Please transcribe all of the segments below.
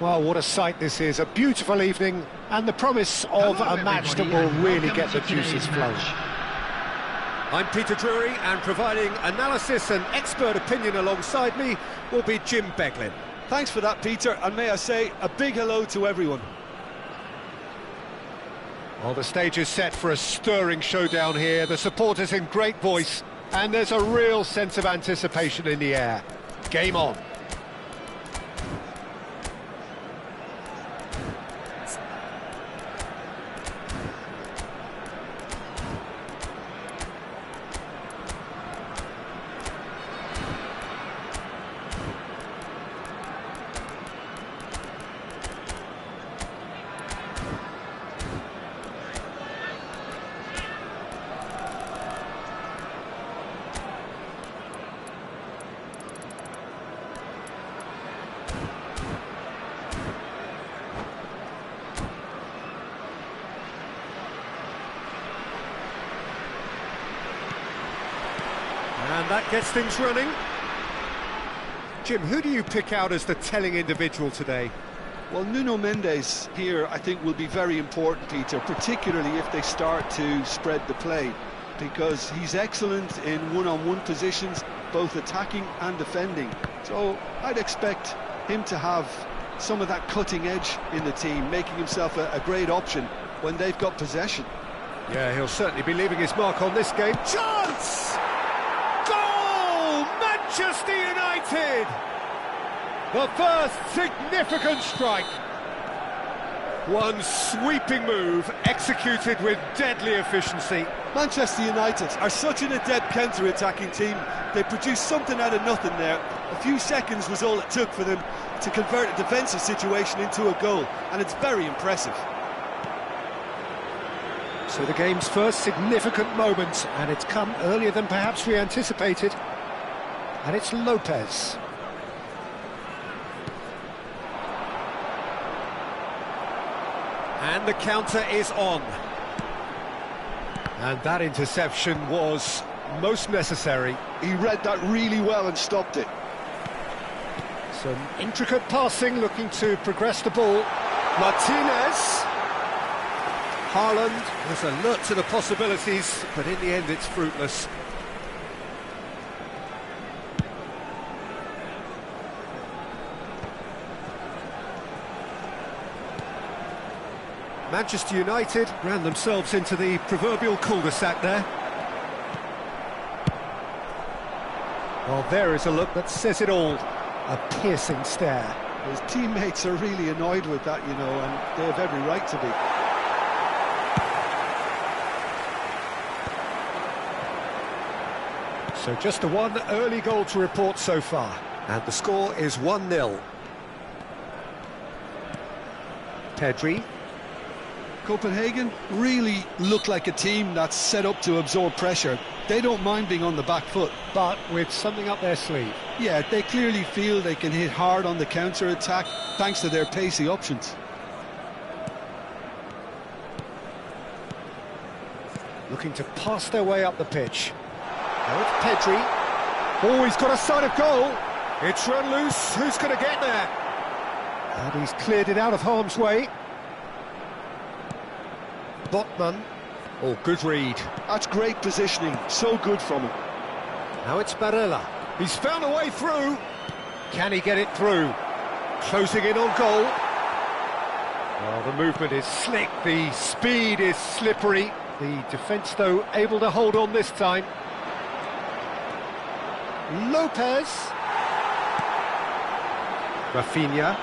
Well, what a sight this is, a beautiful evening, and the promise of Hello, a match that everybody, will and really welcome get the to juices today's flowing. match. I'm Peter Drury, and providing analysis and expert opinion alongside me will be Jim Beglin. Thanks for that, Peter, and may I say a big hello to everyone. Well, the stage is set for a stirring showdown here, the supporters in great voice, and there's a real sense of anticipation in the air. Game on. And that gets things running. Jim, who do you pick out as the telling individual today? Well, Nuno Mendes here, I think, will be very important, Peter, particularly if they start to spread the play, because he's excellent in one-on-one positions, both attacking and defending. So I'd expect him to have some of that cutting edge in the team, making himself a great option when they've got possession. Yeah, he'll certainly be leaving his mark on this game. Chance! Goal! Manchester United! The first significant strike. One sweeping move executed with deadly efficiency. Manchester United are such an adept counter-attacking team. They produced something out of nothing there. A few seconds was all it took for them to convert a defensive situation into a goal, and it's very impressive. So the game's first significant moment, and it's come earlier than perhaps we anticipated. And it's Lopez. And the counter is on. And that interception was most necessary. He read that really well and stopped it. Some intricate passing, looking to progress the ball. Martinez. Haaland was alert to the possibilities, but in the end it's fruitless. Manchester United ran themselves into the proverbial cul-de-sac there. Well, there is a look that says it all. A piercing stare. His teammates are really annoyed with that, you know, and they have every right to be. So just the one early goal to report so far. And the score is 1-0. Pedri. Copenhagen really look like a team that's set up to absorb pressure. They don't mind being on the back foot. But with something up their sleeve. Yeah, they clearly feel they can hit hard on the counter-attack thanks to their pacey options. Looking to pass their way up the pitch. Now it's Pedri. Oh, he's got a sight of goal. It's run loose. Who's going to get there? And he's cleared it out of harm's way. Botman. Oh, good read. That's great positioning. So good from him. Now it's Barella. He's found a way through. Can he get it through? Closing in on goal. Well, the movement is slick. The speed is slippery. The defence, though, able to hold on this time. Lopez. Rafinha.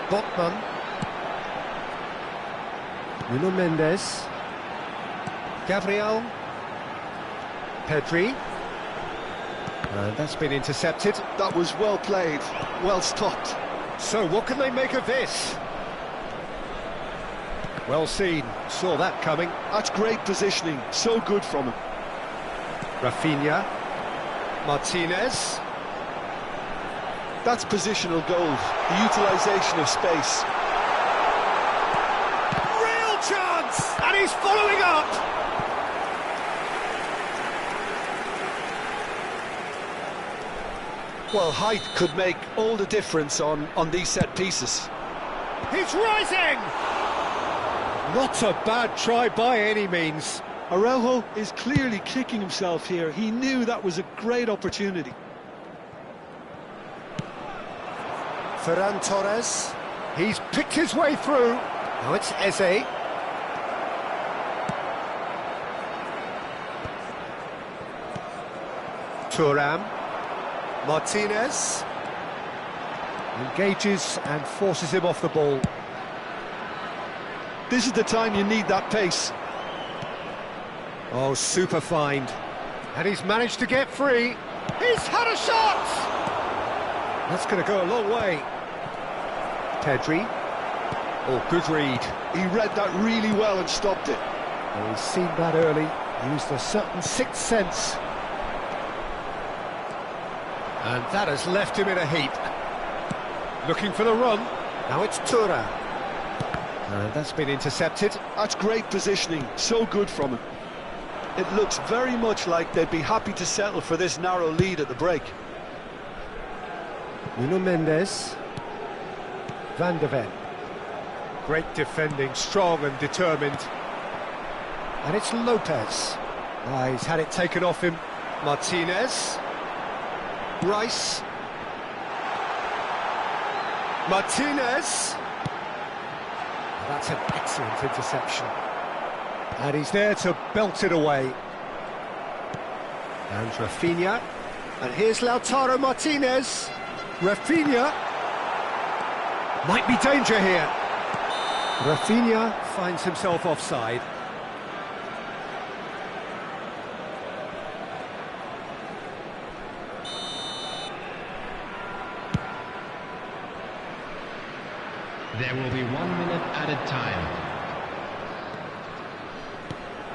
Botman. Nuno Mendes. Gabriel. Pedri. And that's been intercepted. That was well played, well stopped. So what can they make of this? Well seen, saw that coming. That's great positioning, so good from him. Rafinha. Martinez. That's positional goals, the utilisation of space. Real chance! And he's following up! Well, height could make all the difference on these set pieces. He's rising! Not a bad try by any means. Araujo is clearly kicking himself here. He knew that was a great opportunity. Ferran Torres. He's picked his way through. Now it's Eze. Thuram. Martinez. Engages and forces him off the ball. This is the time you need that pace. Oh, super find. And he's managed to get free. He's had a shot! That's going to go a long way. Pedri. Oh, good read. He read that really well and stopped it. Oh, he's seen that early. Used a certain sixth sense. And that has left him in a heap. Looking for the run. Now it's Thuram. And that's been intercepted. That's great positioning. So good from him. It looks very much like they'd be happy to settle for this narrow lead at the break. Nuno Mendes. Van de Ven. Great defending, strong and determined. And it's Lopez. He's had it taken off him. Martinez. Rice. Martinez. That's an excellent interception. And he's there to belt it away. And Rafinha. And here's Lautaro Martinez. Rafinha. Might be danger here. Rafinha finds himself offside. There will be 1 minute added time.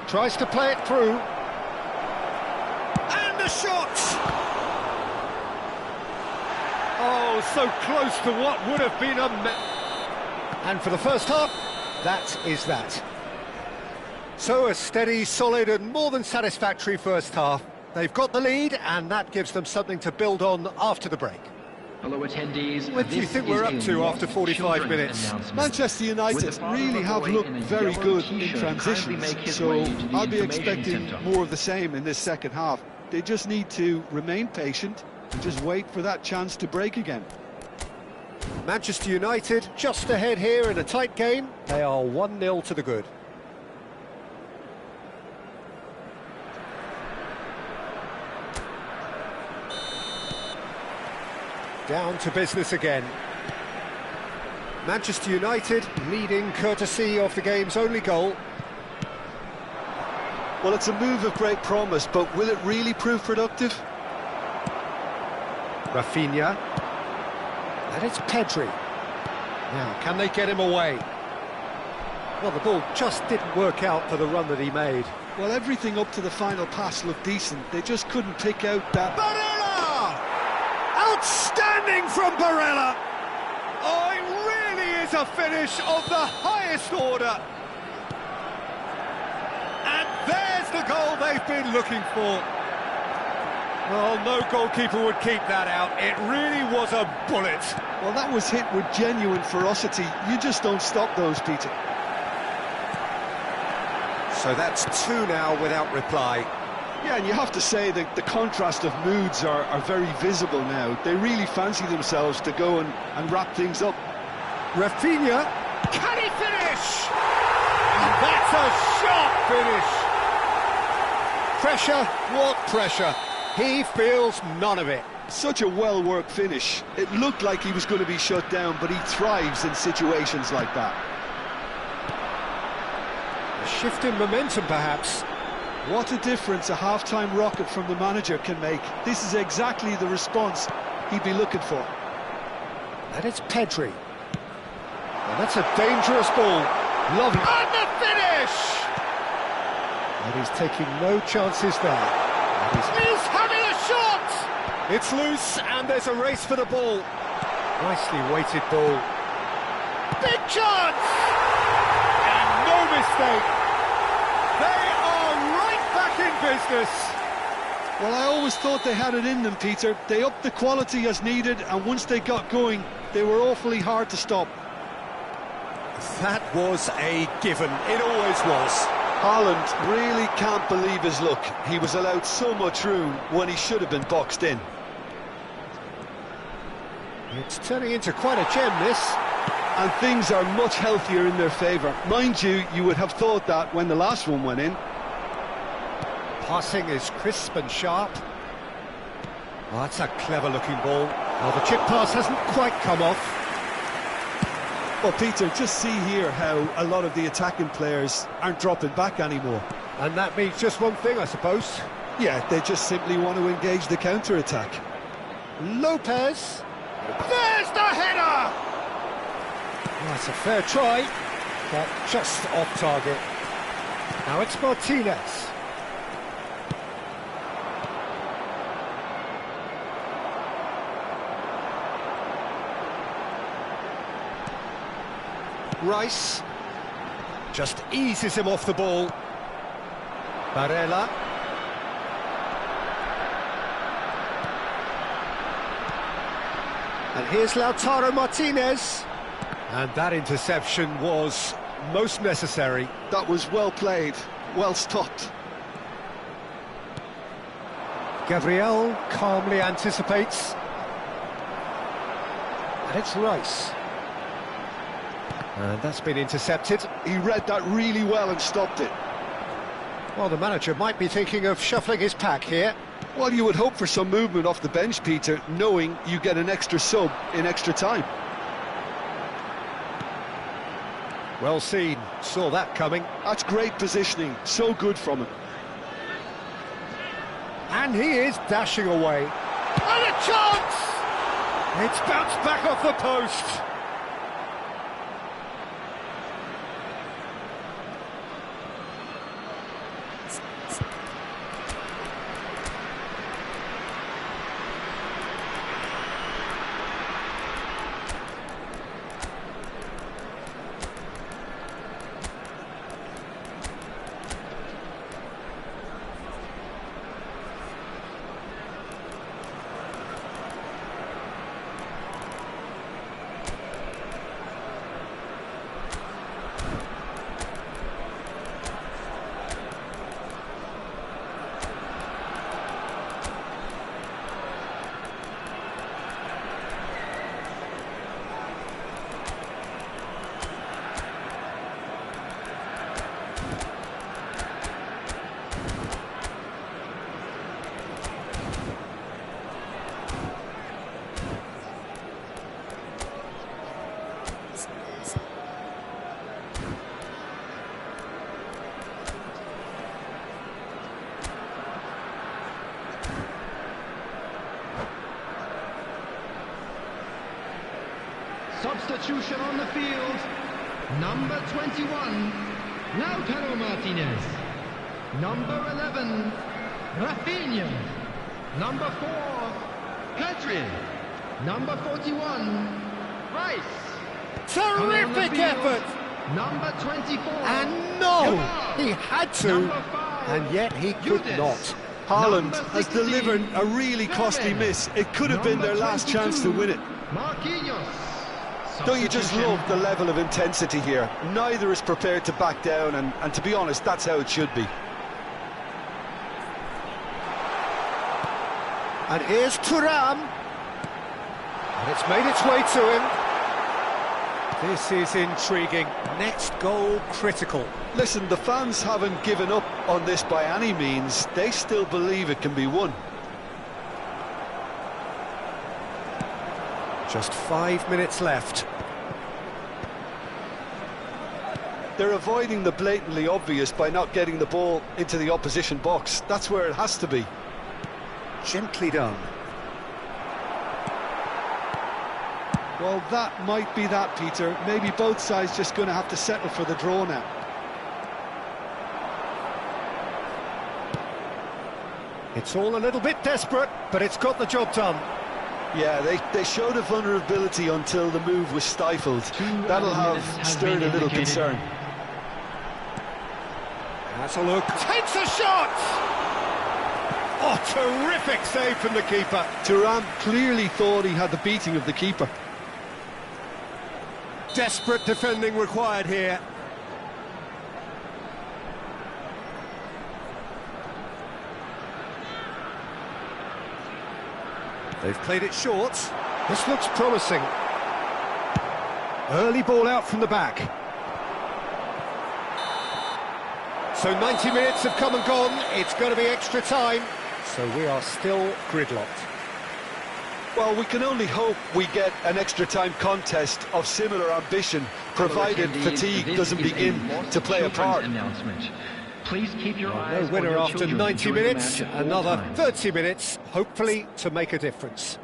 Tries to play it through. And the shot! Oh, so close to what would have been a... And for the first half, that is that. So a steady, solid and more than satisfactory first half. They've got the lead and that gives them something to build on after the break. Hello attendees. What do you think we're up to after 45 minutes? Manchester United really have looked very good in transitions, so I'll be expecting more of the same in this second half. They just need to remain patient and just wait for that chance to break again. Manchester United just ahead here in a tight game. They are 1-0 to the good. Down to business again. Manchester United leading courtesy of the game's only goal. Well, it's a move of great promise, but will it really prove productive? Rafinha. And it's Pedri. Now, can they get him away? Well, the ball just didn't work out for the run that he made. Well, everything up to the final pass looked decent. They just couldn't pick out that... Outstanding from Barella! Oh, it really is a finish of the highest order. And there's the goal they've been looking for. Well, no goalkeeper would keep that out. It really was a bullet. Well, that was hit with genuine ferocity. You just don't stop those, Peter. So that's 2 now without reply. Yeah, and you have to say that the contrast of moods are very visible now. They really fancy themselves to go and wrap things up. Rafinha, can he finish? And that's a sharp finish. Pressure, what pressure? He feels none of it. Such a well-worked finish. It looked like he was going to be shut down, but he thrives in situations like that. A shift in momentum, perhaps. What a difference a half-time rocket from the manager can make. This is exactly the response he'd be looking for. And it's Pedri. And that's a dangerous ball. Lovely. And the finish! And he's taking no chances there. He's having a shot! It's loose, and there's a race for the ball. Nicely weighted ball. Big chance! And no mistake. They are right back in business. Well, I always thought they had it in them, Peter. They upped the quality as needed, and once they got going, they were awfully hard to stop. That was a given. It always was. Haaland really can't believe his luck. He was allowed so much room when he should have been boxed in. It's turning into quite a gem, this. And things are much healthier in their favour. Mind you, you would have thought that when the last one went in. Passing is crisp and sharp. Oh, that's a clever-looking ball. Well, the chip pass hasn't quite come off. Well, Peter, just see here how a lot of the attacking players aren't dropping back anymore. And that means just one thing, I suppose. Yeah, they just simply want to engage the counter-attack. Lopez. There's the header! That's a fair try, but just off target. Now it's Martinez. Rice just eases him off the ball. Barella. And here's Lautaro Martinez. And that interception was most necessary. That was well played, well stopped. Gabriel calmly anticipates. And it's Rice. And that's been intercepted. He read that really well and stopped it. Well, the manager might be thinking of shuffling his pack here. Well, you would hope for some movement off the bench, Peter, knowing you get an extra sub in extra time. Well seen, saw that coming. That's great positioning, so good from him. And he is dashing away. And a chance! It's bounced back off the post. Substitution on the field. Number 21, Lautaro Martinez. Number 11, Rafinha. Number 4, Pedri. Number 41, Rice. Terrific effort! Number 24. And no! Yamal. He had to, Number 5, and yet he could Judas. not. Haaland Number has 16, delivered a really costly miss. It could have been their last chance to win it. Marquinhos. Don't you just love the level of intensity here? Neither is prepared to back down, and to be honest, that's how it should be. And here's Thuram. And it's made its way to him. This is intriguing. Next goal critical. Listen, the fans haven't given up on this by any means. They still believe it can be won. Just 5 minutes left. They're avoiding the blatantly obvious by not getting the ball into the opposition box. That's where it has to be. Gently done. Well, that might be that, Peter. Maybe both sides just going to have to settle for the draw now. It's all a little bit desperate, but it's got the job done. Yeah, they showed a vulnerability until the move was stifled. That'll have stirred a little concern. That's a look. Takes a shot! Oh, terrific save from the keeper. Thuram clearly thought he had the beating of the keeper. Desperate defending required here. They've played it short. This looks promising. Early ball out from the back. So 90 minutes have come and gone. It's going to be extra time. So we are still gridlocked. Well, we can only hope we get an extra time contest of similar ambition, provided fatigue doesn't begin to play a part. Please keep your eyes No winner on your after children 90 during the minutes, match at all another times. 30 minutes, hopefully to make a difference.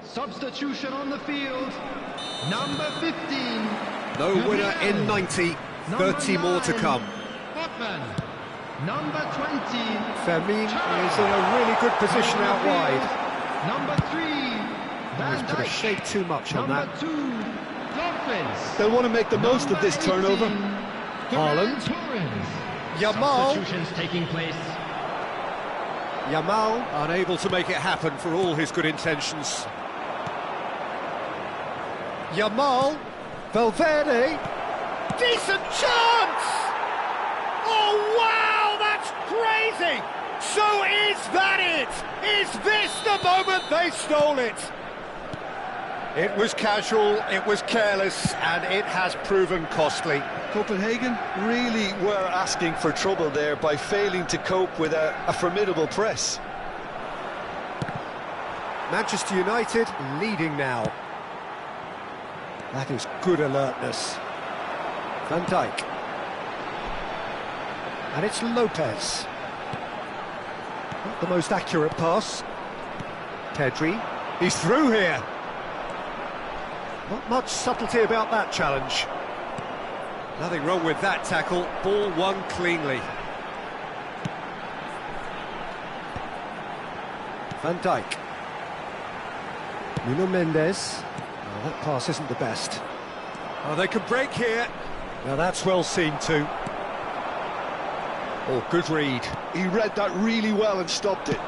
Substitution on the field, number 15. No winner in 90, 30 more to come. Hotman, number 20. Firmino is in a really good position out wide. Number 3, He's Van put a Dijk. shade too much on Number that. 2, Lopez. They'll want to make the most of this turnover. Haaland. Yamal. Substitutions taking place. Yamal unable to make it happen for all his good intentions. Yamal, Valverde, decent chance! Oh wow, that's crazy! So is that it? Is this the moment they stole it? It was casual, it was careless, and it has proven costly. Copenhagen really were asking for trouble there by failing to cope with a formidable press. Manchester United leading now. That is good alertness. Van Dijk. And it's Lopez. Not the most accurate pass. Pedri. He's through here. Not much subtlety about that challenge. Nothing wrong with that tackle. Ball won cleanly. Van Dijk. Nuno Mendes. Oh, that pass isn't the best. Oh, they could break here. Now that's well seen too. Oh, good read. He read that really well and stopped it.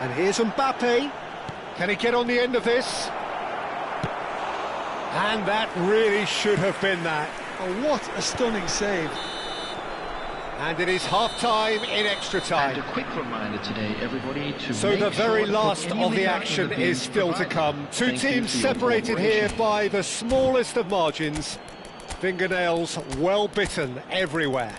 And here's Mbappe. Can he get on the end of this? And that really should have been that. Oh, what a stunning save. And it is half-time in extra time. And a quick reminder today, everybody, to So make the very sure to last put any of the remarks action in the bin is still to provided. come. Two Thank you teams for your separated here cooperation. by the smallest of margins. Fingernails well bitten everywhere.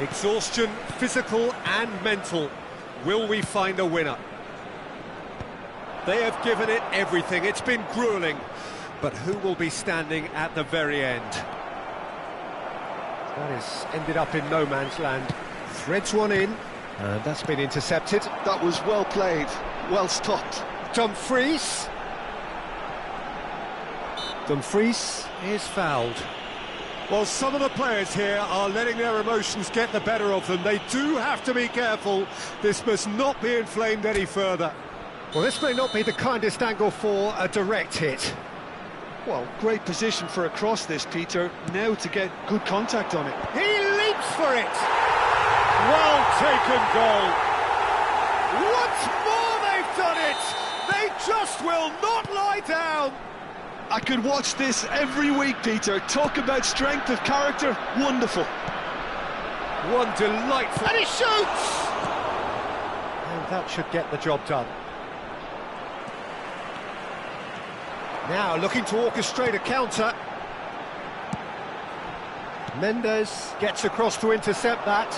Exhaustion, physical and mental. Will we find a winner? They have given it everything. It's been gruelling. But who will be standing at the very end? That has ended up in no man's land. Threads one in, and that's been intercepted. That was well played, well stopped. Dumfries. Dumfries is fouled. Well, some of the players here are letting their emotions get the better of them. They do have to be careful. This must not be inflamed any further. Well, this may not be the kindest angle for a direct hit. Well, great position for a cross this, Peter. Now to get good contact on it. He leaps for it! Well taken goal! Once more they've done it! They just will not lie down! I could watch this every week, Peter. Talk about strength of character. Wonderful. One delightful... And he shoots! That should get the job done. Now looking to orchestrate a counter. Mendes gets across to intercept that.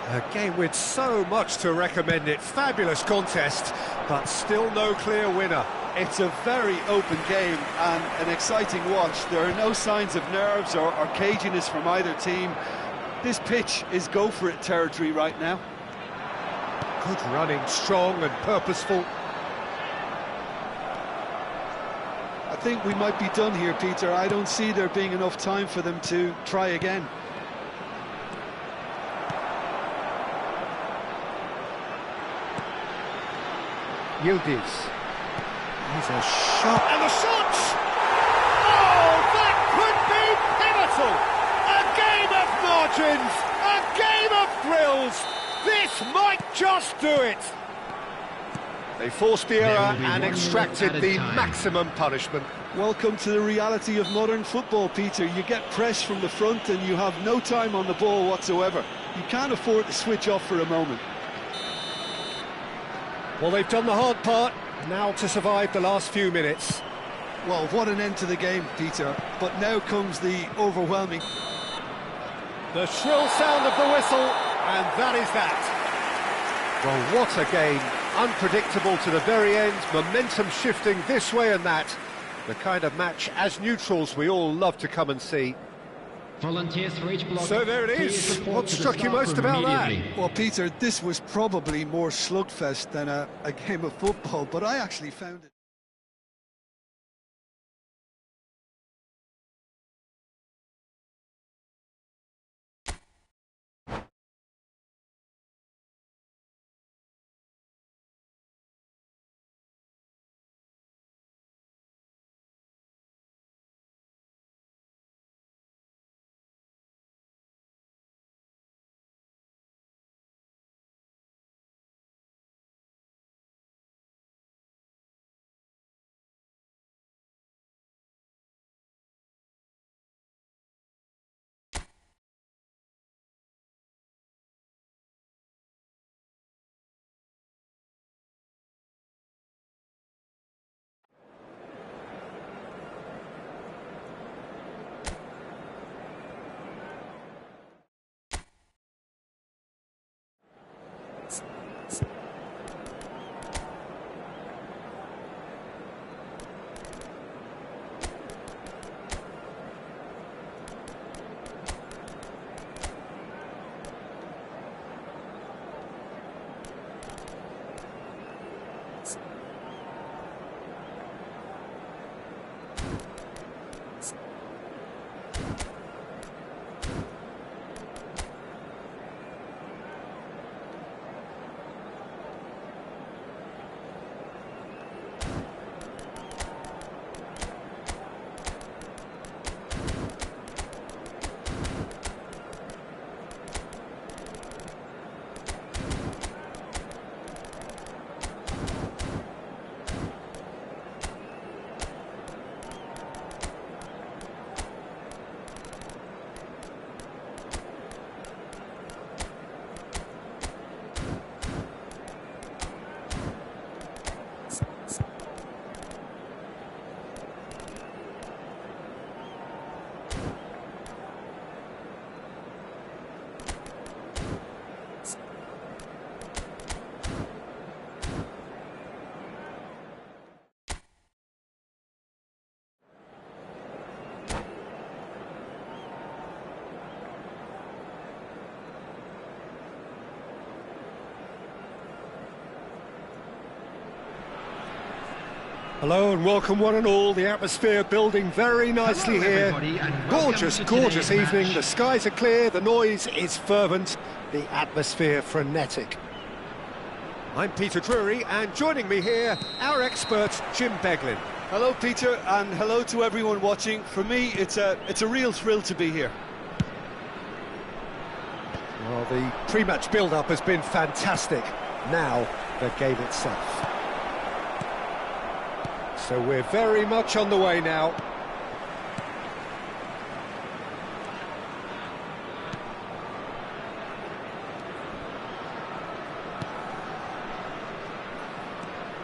A game with so much to recommend it. Fabulous contest, but still no clear winner. It's a very open game and an exciting watch. There are no signs of nerves or caginess from either team. This pitch is go-for-it territory right now. Good running, strong and purposeful. I think we might be done here, Peter. I don't see there being enough time for them to try again. Yildiz. He's a shot. And the shot! Oh, that could be pivotal! A game of margins! A game of thrills! This might just do it! They forced the error and extracted the maximum punishment. Welcome to the reality of modern football, Peter. You get press from the front and you have no time on the ball whatsoever. You can't afford to switch off for a moment. Well, they've done the hard part, now to survive the last few minutes. Well, what an end to the game, Peter. But now comes the overwhelming... The shrill sound of the whistle, and that is that. Well, what a game. Unpredictable to the very end, momentum shifting this way and that. The kind of match, as neutrals, we all love to come and see. Volunteers for each block. So there it is. What struck you most about that? Well, Peter, this was probably more slugfest than a game of football, but I actually found it... Hello and welcome one and all. The atmosphere building very nicely here. Gorgeous, gorgeous evening. The skies are clear, the noise is fervent, the atmosphere frenetic. I'm Peter Drury, and joining me here, our expert, Jim Beglin. Hello, Peter, and hello to everyone watching. For me, it's a real thrill to be here. Well, the pre-match build-up has been fantastic. Now, the game itself. So we're very much on the way now.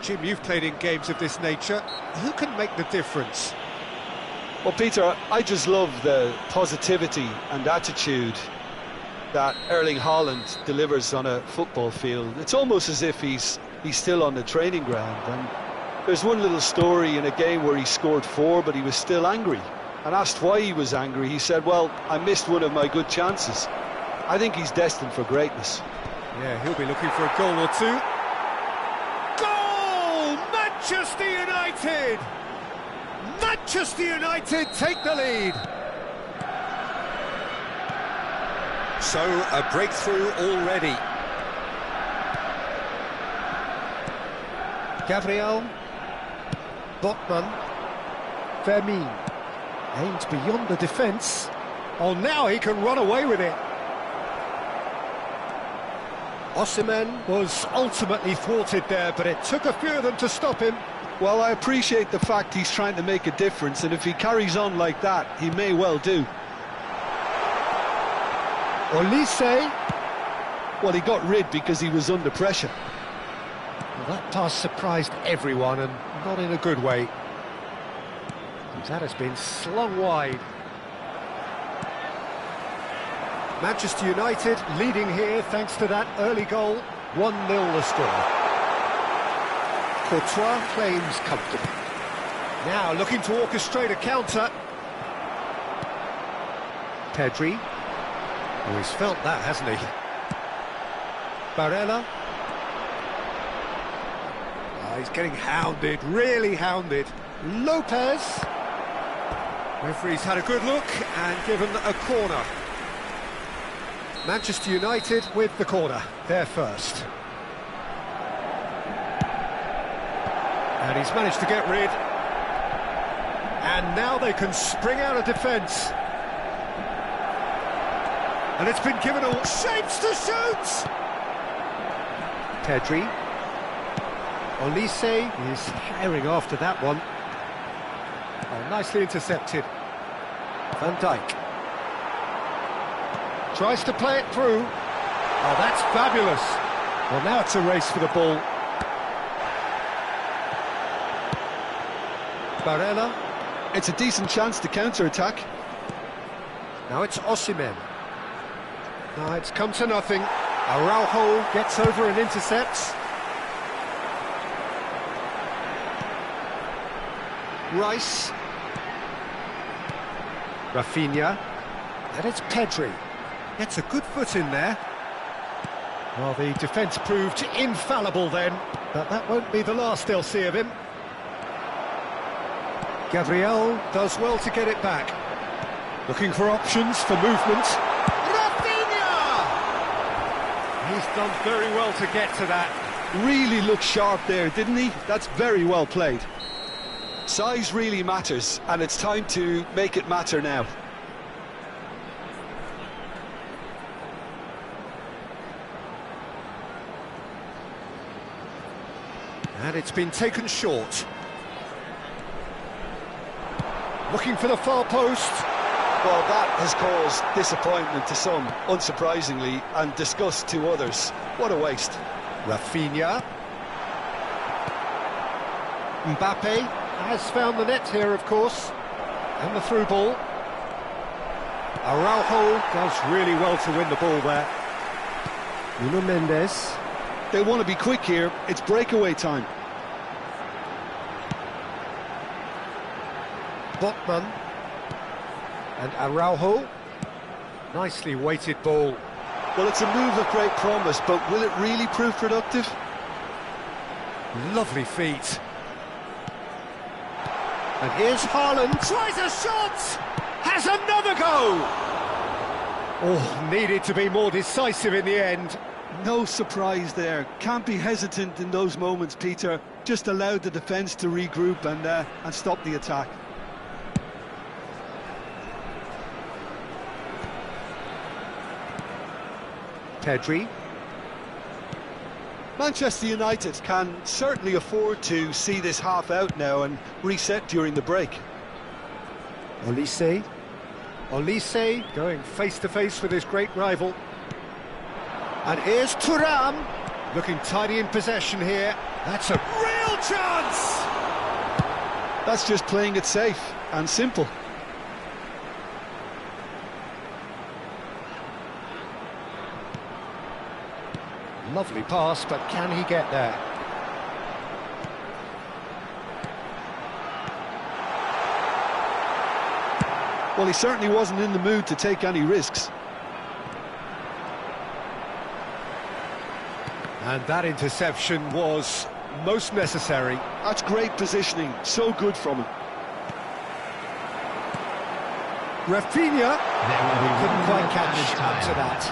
Jim, you've played in games of this nature. Who can make the difference? Well, Peter, I just love the positivity and attitude that Erling Haaland delivers on a football field. It's almost as if he's still on the training ground. And there's one little story in a game where he scored 4, but he was still angry. And asked why he was angry, he said, well, I missed one of my good chances. I think he's destined for greatness. Yeah, he'll be looking for a goal or two. Goal! Manchester United! Manchester United take the lead. So, a breakthrough already. Gabriel, Botman, Vermin, aimed beyond the defence. Oh, now he can run away with it. Osimhen was ultimately thwarted there, but it took a few of them to stop him. Well, I appreciate the fact he's trying to make a difference, and if he carries on like that, he may well do. Olise. Well, he got rid because he was under pressure. Well, that pass surprised everyone, and not in a good way. That has been slung wide. Manchester United leading here thanks to that early goal. 1-0 the score. Courtois claims comfortably. Now looking to orchestrate a counter. Pedri. Oh, he's felt that, hasn't he? Barella. Oh, he's getting hounded, really hounded. Lopez. Referee's had a good look and given a corner. Manchester United with the corner, they're first. And he's managed to get rid. And now they can spring out of defence. And it's been given all shapes to shoot! Pedri. Olise is herring after that one. Oh, nicely intercepted. Van Dijk. Tries to play it through. Oh, that's fabulous. Well, now it's a race for the ball. Barella. It's a decent chance to counter-attack. Now it's Osimhen. No, it's come to nothing. Araujo gets over and intercepts. Rice. Rafinha. And it's Pedri. Gets a good foot in there. Well, the defence proved infallible then, but that won't be the last they'll see of him. Gabriel Does well to get it back. Looking for options for movement. Rafinha! He's done very well to get to that. Really looked sharp there, didn't he? That's very well played. Size really matters, and it's time to make it matter now. And it's been taken short. Looking for the far post. Well, that has caused disappointment to some, unsurprisingly, and disgust to others. What a waste. Rafinha. Mbappe has found the net here, of course. And the through ball. Araujo does really well to win the ball there. Nuno Mendes. They want to be quick here. It's breakaway time. Botman. And Araujo. Nicely weighted ball. Well, it's a move of great promise, but will it really prove productive? Lovely feet. And here's Haaland. Tries a shot! Has another go! Oh, needed to be more decisive in the end. No surprise there. Can't be hesitant in those moments, Peter. Just allow the defence to regroup and stop the attack. Pedri. Manchester United can certainly afford to see this half out now and reset during the break. Olise. Olise going face-to-face with his great rival. And here's Thuram. Looking tidy in possession here. That's a real Chance! That's just playing it safe and simple. Lovely pass, but can he get there? Well, he certainly wasn't in the mood to take any risks. And that interception was most necessary. That's great positioning, so good from him. Rafinha Couldn't quite catch up to that.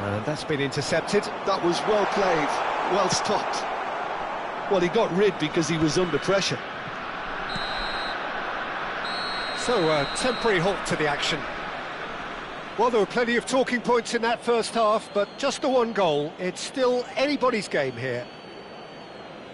And that's been intercepted. That was well played, well stopped. Well, he got rid because he was under pressure. So, a temporary halt to the action. Well, there were plenty of talking points in that first half, but just the one goal. It's still anybody's game here.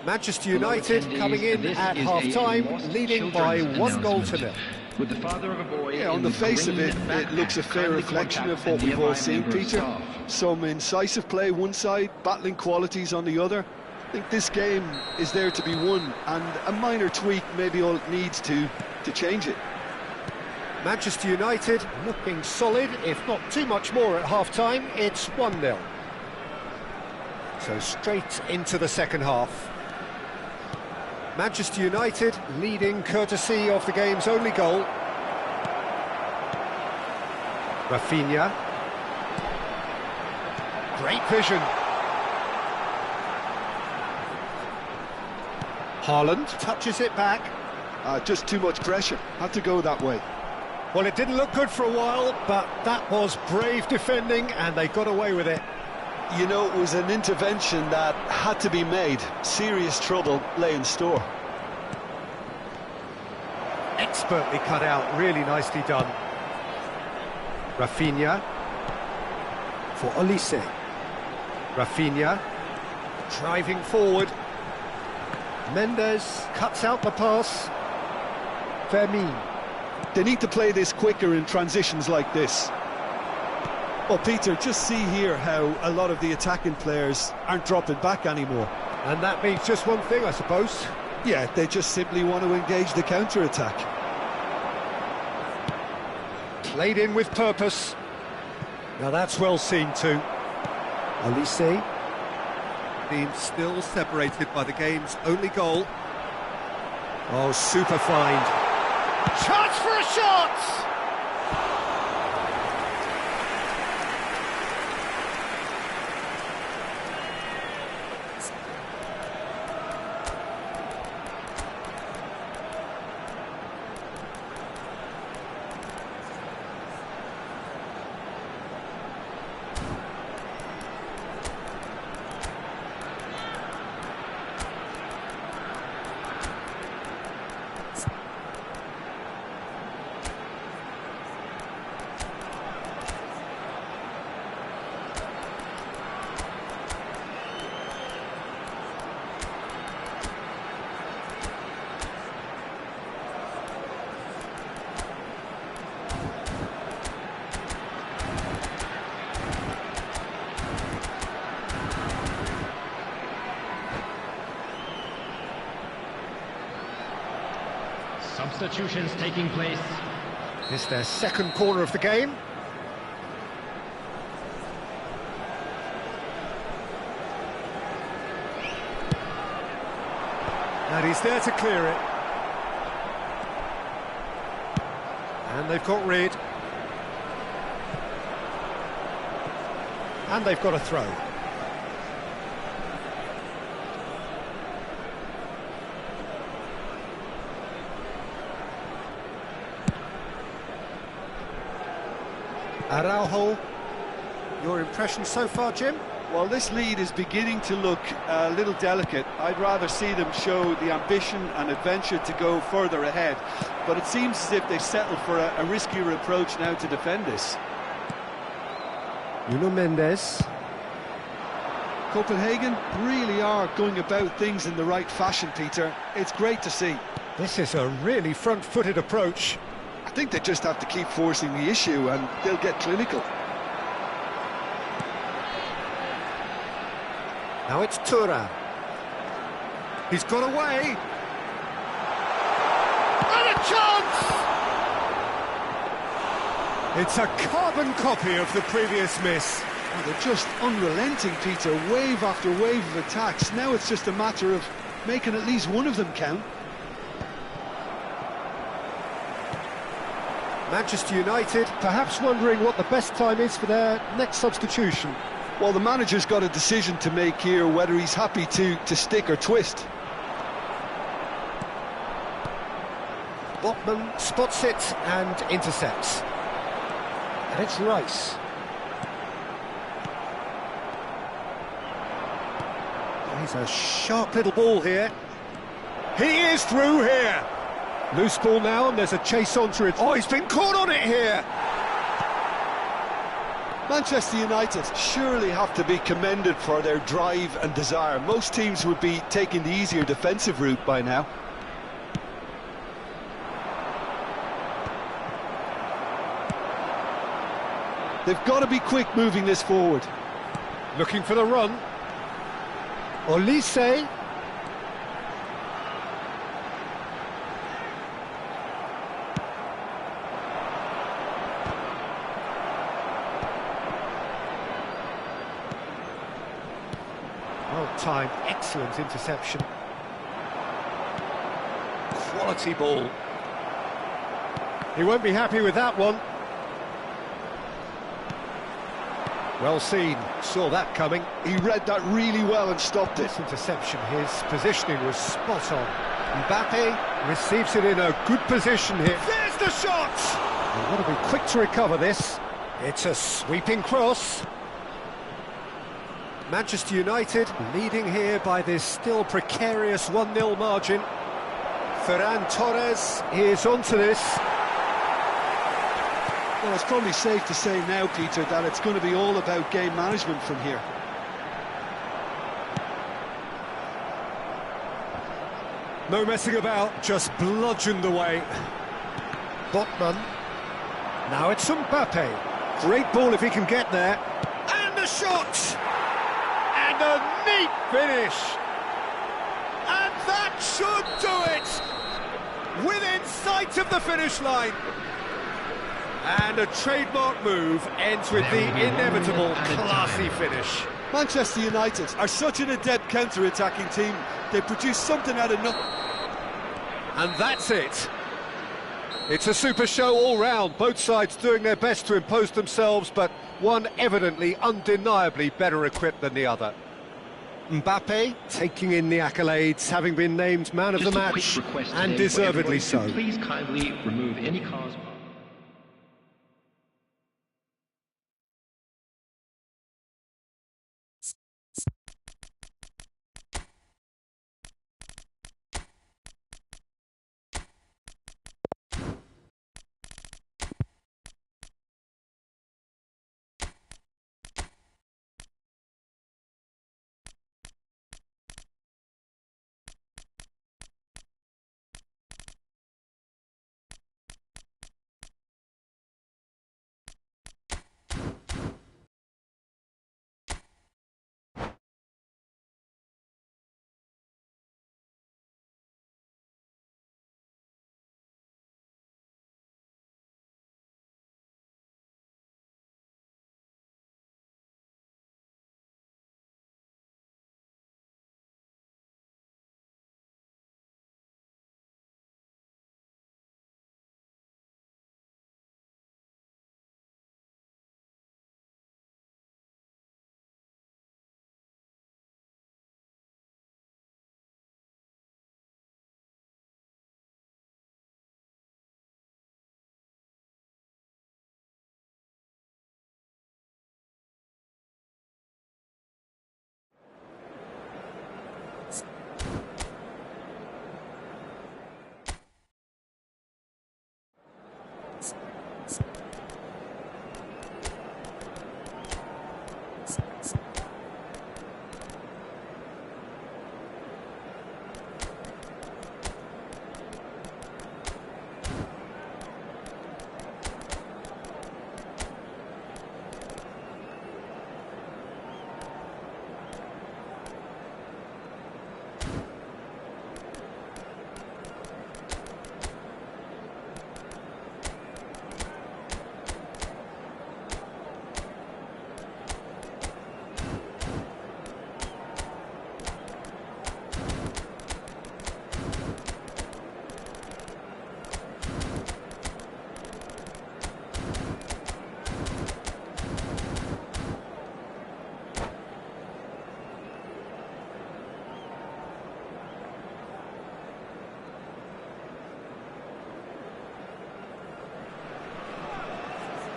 Manchester United coming in at half-time, leading by 1-0. With the father of a boy, Yeah, on the face of it, it looks a fair reflection of what we've all seen, Peter. Some incisive play one side, battling qualities on the other. I think this game is there to be won, and a minor tweak maybe all it needs to change it. Manchester United looking solid, if not too much more at half-time. It's 1-0. So straight into the second half. Manchester United leading courtesy of the game's only goal. Rafinha. Great vision. Haaland touches it back. Just too much pressure, had to go that way. Well, it didn't look good for a while, but that was brave defending, and they got away with it. You know, it was an intervention that had to be made. Serious trouble lay in store. Expertly cut out, really nicely done. Rafinha for Olise. Rafinha driving forward. Mendes cuts out the pass. Fermin. They need to play this quicker in transitions like this. Well, Peter, just see here how a lot of the attacking players aren't dropping back anymore. And that means just one thing, I suppose. Yeah, they just simply want to engage the counter-attack. Played in with purpose. Now that's well seen too. Olise. Team still separated by the game's only goal. Oh, super find. Chance for a shot! Substitutions taking place. It's their second corner of the game. And he's there to clear it. And they've got rid. And they've got a throw. Araujo, your impression so far, Jim? Well, this lead is beginning to look a little delicate. I'd rather see them show the ambition and adventure to go further ahead. But it seems as if they've settled for a riskier approach now to defend this. Nuno Mendes. Copenhagen really are going about things in the right fashion, Peter. It's great to see. This is a really front-footed approach. I think they just have to keep forcing the issue and they'll get clinical. Now it's Thuram. He's got away. And a chance! It's a carbon copy of the previous miss. Oh, they're just unrelenting, Peter. Wave after wave of attacks. Now it's just a matter of making at least one of them count. Manchester United perhaps wondering what the best time is for their next substitution. Well, the manager's got a decision to make here, whether he's happy to stick or twist. Botman spots it and intercepts. And it's Rice. He's a sharp little ball here. He is through here. Loose ball now, and there's a chase onto it. Oh, he's been caught on it here. Manchester United surely have to be commended for their drive and desire. Most teams would be taking the easier defensive route by now. They've got to be quick moving this forward. Looking for the run. Olise. Well-timed, excellent interception. Quality ball. He won't be happy with that one. Well seen, saw that coming. He read that really well and stopped it. This interception, his positioning was spot on. Mbappe receives it in a good position here. There's the shot! They've got to be quick to recover this. It's a sweeping cross. Manchester United leading here by this still precarious 1-0 margin. Ferran Torres is onto this. Well, it's probably safe to say now, Peter, that it's going to be all about game management from here. No messing about, just bludgeoned away. Botman. Now it's Mbappe. Great ball if he can get there. And the shot! And a neat finish! And that should do it! Within sight of the finish line! And a trademark move ends with the inevitable classy finish. Manchester United are such an adept counter-attacking team. They produce something out of nothing. And that's it. It's a super show all round, both sides doing their best to impose themselves, but one evidently, undeniably better equipped than the other. Mbappe taking in the accolades, having been named man of the match, and deservedly so. Please kindly remove any cause.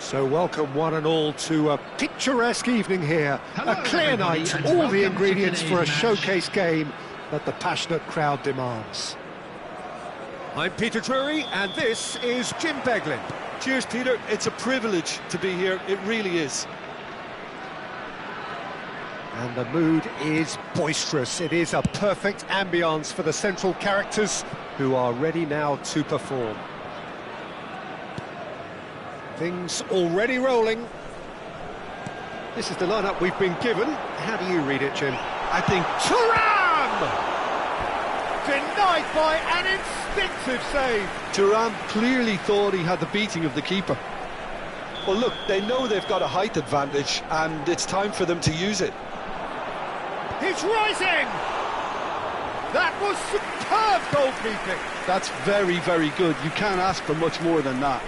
So welcome one and all to a picturesque evening here. Hello, A clear everybody, night, and all welcome the to ingredients for a today's match. showcase game that the passionate crowd demands. I'm Peter Drury, and this is Jim Beglin. Cheers, Peter. It's a privilege to be here. It really is. And the mood is boisterous. It is a perfect ambience for the central characters who are ready now to perform. Things already rolling. This is the lineup we've been given. How do you read it, Jim? I think Thuram! Denied by an instinctive save. Thuram clearly thought he had the beating of the keeper. Well, look, they know they've got a height advantage, and it's time for them to use it. He's rising! That was superb goalkeeping. That's very, very good. You can't ask for much more than that.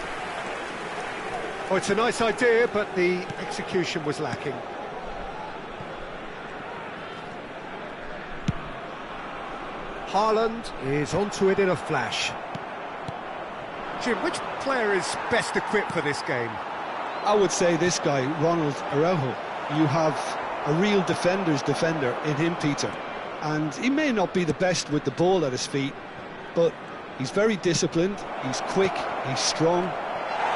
Oh, it's a nice idea, but the execution was lacking. Haaland is onto it in a flash. Jim, which player is best equipped for this game? I would say this guy, Ronald Araujo. You have a real defender's defender in him, Peter. And he may not be the best with the ball at his feet, but he's very disciplined, he's quick, he's strong.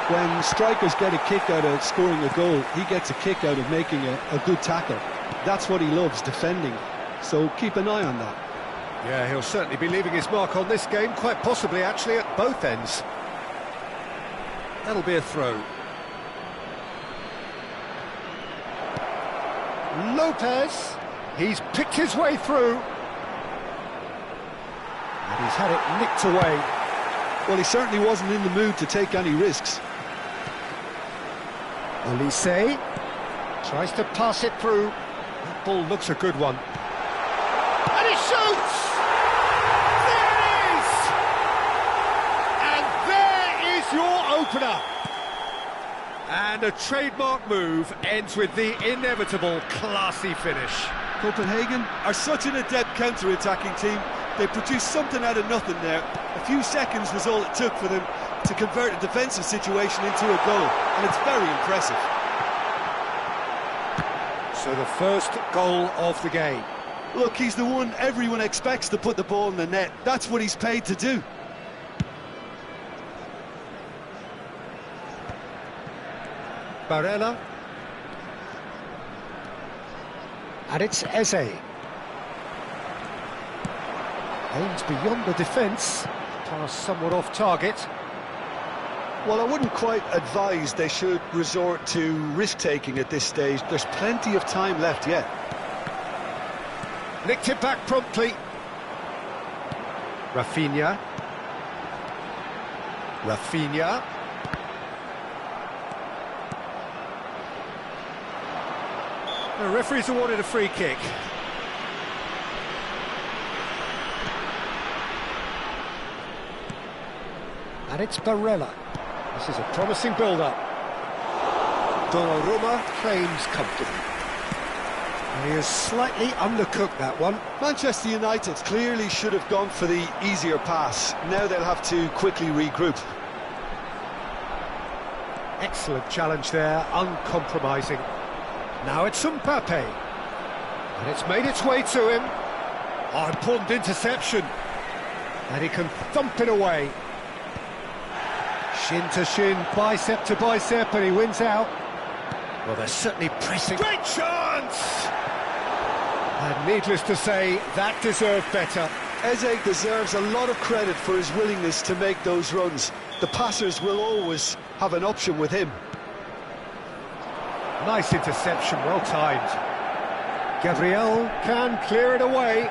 When strikers get a kick out of scoring a goal, he gets a kick out of making a good tackle. That's what he loves, defending. So keep an eye on that. Yeah, he'll certainly be leaving his mark on this game, quite possibly actually at both ends. That'll be a throw. Lopez, he's picked his way through. And he's had it nicked away. Well, he certainly wasn't in the mood to take any risks. Olise tries to pass it through. That ball looks a good one. And he shoots! There it is! And there is your opener. And a trademark move ends with the inevitable classy finish. Copenhagen are such an adept counter-attacking team. They produced something out of nothing there. A few seconds was all it took for them to convert a defensive situation into a goal, and it's very impressive. So the first goal of the game. Look, he's the one everyone expects to put the ball in the net. That's what he's paid to do. Barella. And it's Eze. Aims beyond the defence. Pass somewhat off target. Well, I wouldn't quite advise they should resort to risk-taking at this stage. There's plenty of time left yet. Nicked it back promptly. Rafinha. Rafinha. The referee's awarded a free kick. And it's Barella. This is a promising build-up. Donnarumma claims comfortably. And he has slightly undercooked that one. Manchester United clearly should have gone for the easier pass. Now they'll have to quickly regroup. Excellent challenge there, uncompromising. Now it's Mbappe. And it's made its way to him. Oh, important interception. And he can thump it away. Shin to shin, bicep to bicep, and he wins out. Well, they're certainly pressing. Great chance! And needless to say, that deserved better. Eze deserves a lot of credit for his willingness to make those runs. The passers will always have an option with him. Nice interception, well timed. Gabriel can clear it away.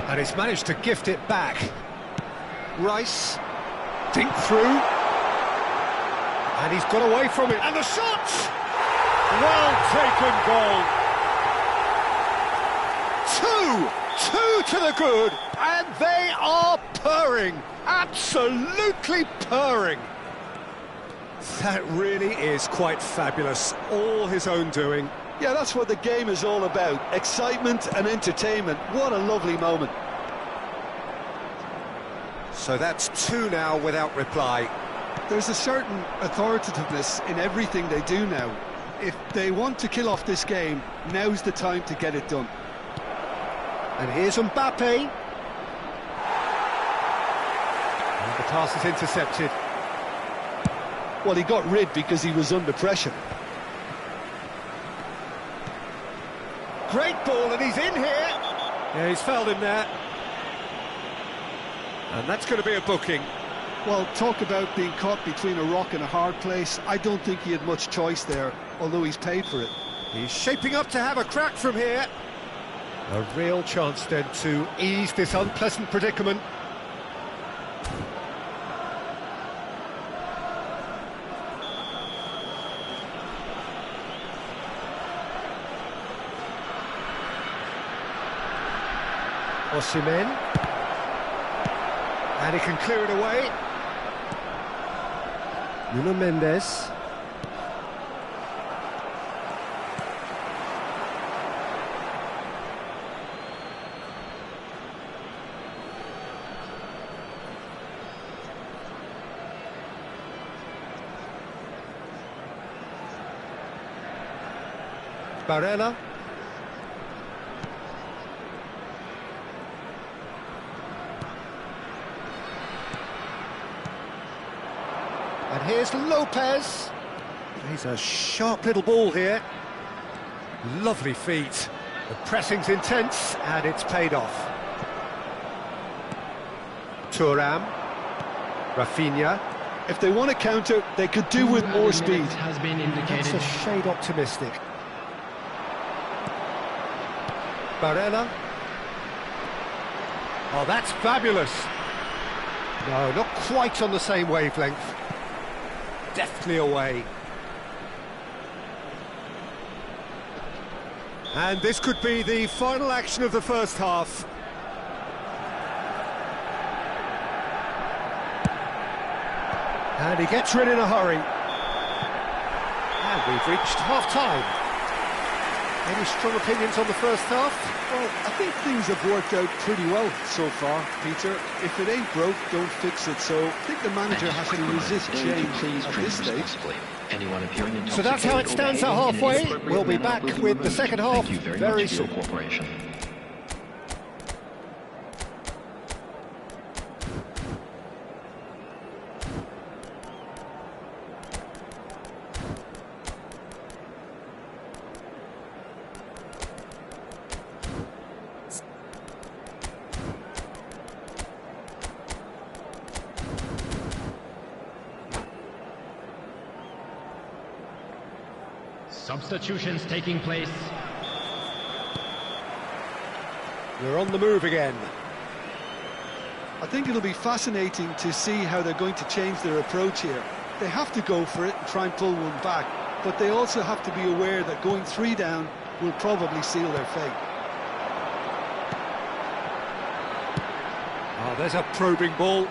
And he's managed to gift it back. Rice, dink through. And he's got away from it. And the shot! Well taken goal. Two to the good, and they are purring, absolutely purring. That really is quite fabulous, all his own doing. Yeah, that's what the game is all about. Excitement and entertainment. What a lovely moment. So that's two now without reply. There's a certain authoritativeness in everything they do now. If they want to kill off this game, now's the time to get it done. And here's Mbappe. And the pass is intercepted. Well, he got rid because he was under pressure. Great ball, and he's in here. Yeah, he's fouled him there. And that's going to be a booking. Well, talk about being caught between a rock and a hard place. I don't think he had much choice there, although he's paid for it. He's shaping up to have a crack from here. A real chance then to ease this unpleasant predicament. Osimhen. And he can clear it away. Nuno Mendes. Barella. And here's Lopez. He's a sharp little ball here. Lovely feet. The pressing's intense, and it's paid off. Thuram. Rafinha. If they want to counter, they could do with more speed. Has been indicated. That's a shade optimistic. Barella. Oh, that's fabulous. No, not quite on the same wavelength. Deftly away. And this could be the final action of the first half. And he gets rid in a hurry. And we've reached half-time. Any strong opinions on the first half? Well, I think things have worked out pretty well so far, Peter. If it ain't broke, don't fix it. So I think the manager has to resist change at this stage. Anyone appearing in So that's how it stands at halfway. We'll be back with the second half very soon. Substitutions taking place. We're on the move again. I think it'll be fascinating to see how they're going to change their approach here. They have to go for it and try and pull one back, but they also have to be aware that going 3 down will probably seal their fate. Oh, there's a probing ball.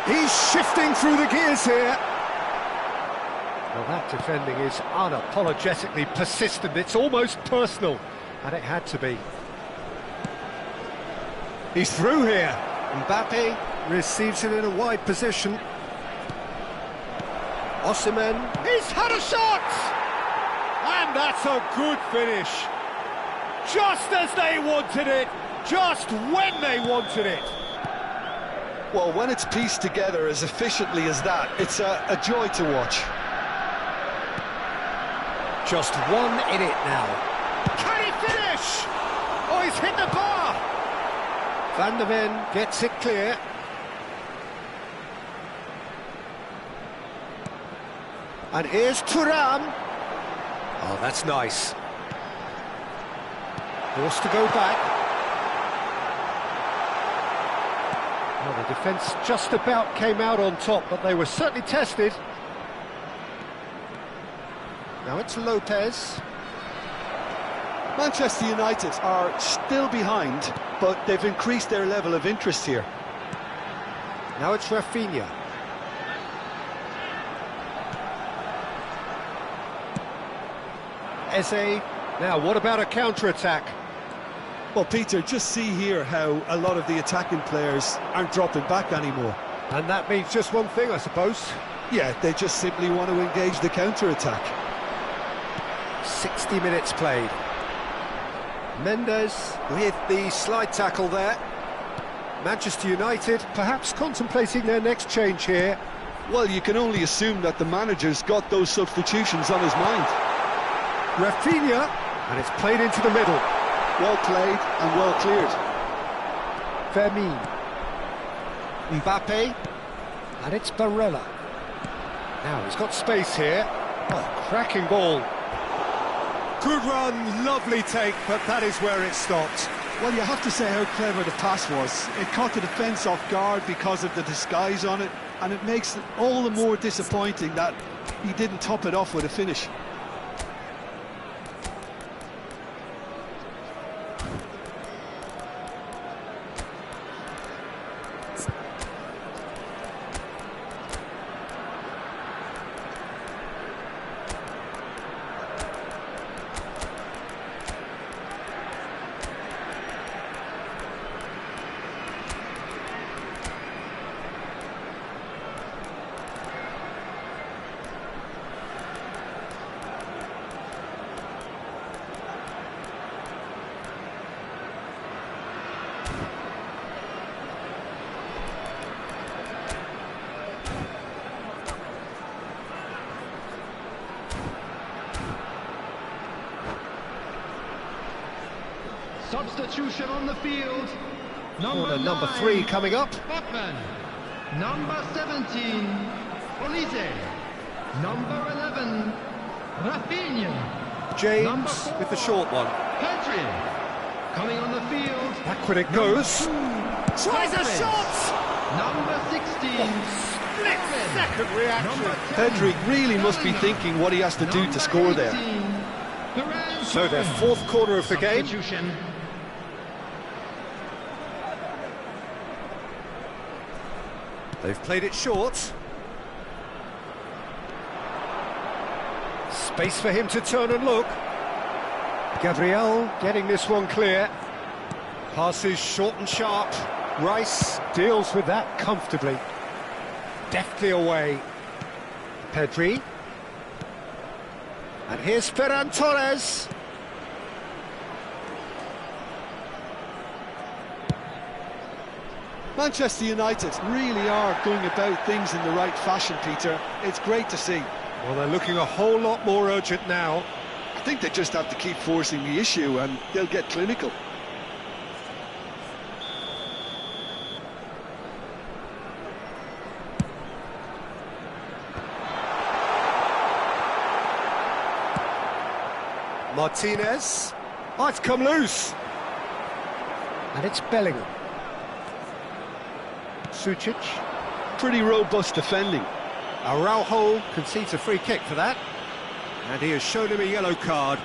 He's shifting through the gears here. Well, that defending is unapologetically persistent. It's almost personal, and it had to be. He's through here. Mbappe receives it in a wide position. Osimhen. He's had a shot! And that's a good finish. Just as they wanted it, just when they wanted it. Well, when it's pieced together as efficiently as that, it's a joy to watch. Just one in it now. Can he finish? Oh, he's hit the bar. Van der Ven gets it clear. And here's Thuram. Oh, that's nice. Forced to go back. Well, the defence just about came out on top, but they were certainly tested. Now it's Lopez. Manchester United are still behind, but they've increased their level of interest here. Now it's Rafinha. Eze. Now, what about a counter-attack? Well, Peter, just see here how a lot of the attacking players aren't dropping back anymore. And that means just one thing, I suppose. Yeah, they just simply want to engage the counter-attack. 60 minutes played. Mendes with the slide tackle there. Manchester United perhaps contemplating their next change here. Well, you can only assume that the manager's got those substitutions on his mind. Rafinha, and it's played into the middle. Well played and well cleared. Fermin. Mbappe, and it's Barella. Now he's got space here. Oh, cracking ball. Good run, lovely take, but that is where it stopped. Well, you have to say how clever the pass was. It caught the defence off guard because of the disguise on it, and it makes it all the more disappointing that he didn't top it off with a finish. Substitution on the field. Number 3 coming up. Hopman. Number 17, Olise. Number 11, Rafinha. James with the short one. Pedri. Coming on the field. Back when it goes. Tries a shot! Number 16. Split second reaction. Pedri really must be thinking what he has to do to score there. So their fourth corner of the game. Substitution. They've played it short. Space for him to turn and look. Gabriel getting this one clear. Passes short and sharp. Rice deals with that comfortably. Deftly away. Pedri. And here's Ferran Torres. Manchester United really are going about things in the right fashion, Peter. It's great to see. Well, they're looking a whole lot more urgent now. I think they just have to keep forcing the issue and they'll get clinical. Martinez. Oh, it's come loose. And it's Bellingham. Sucic. Pretty robust defending. Araujo concedes a free kick for that. And he has shown him a yellow card.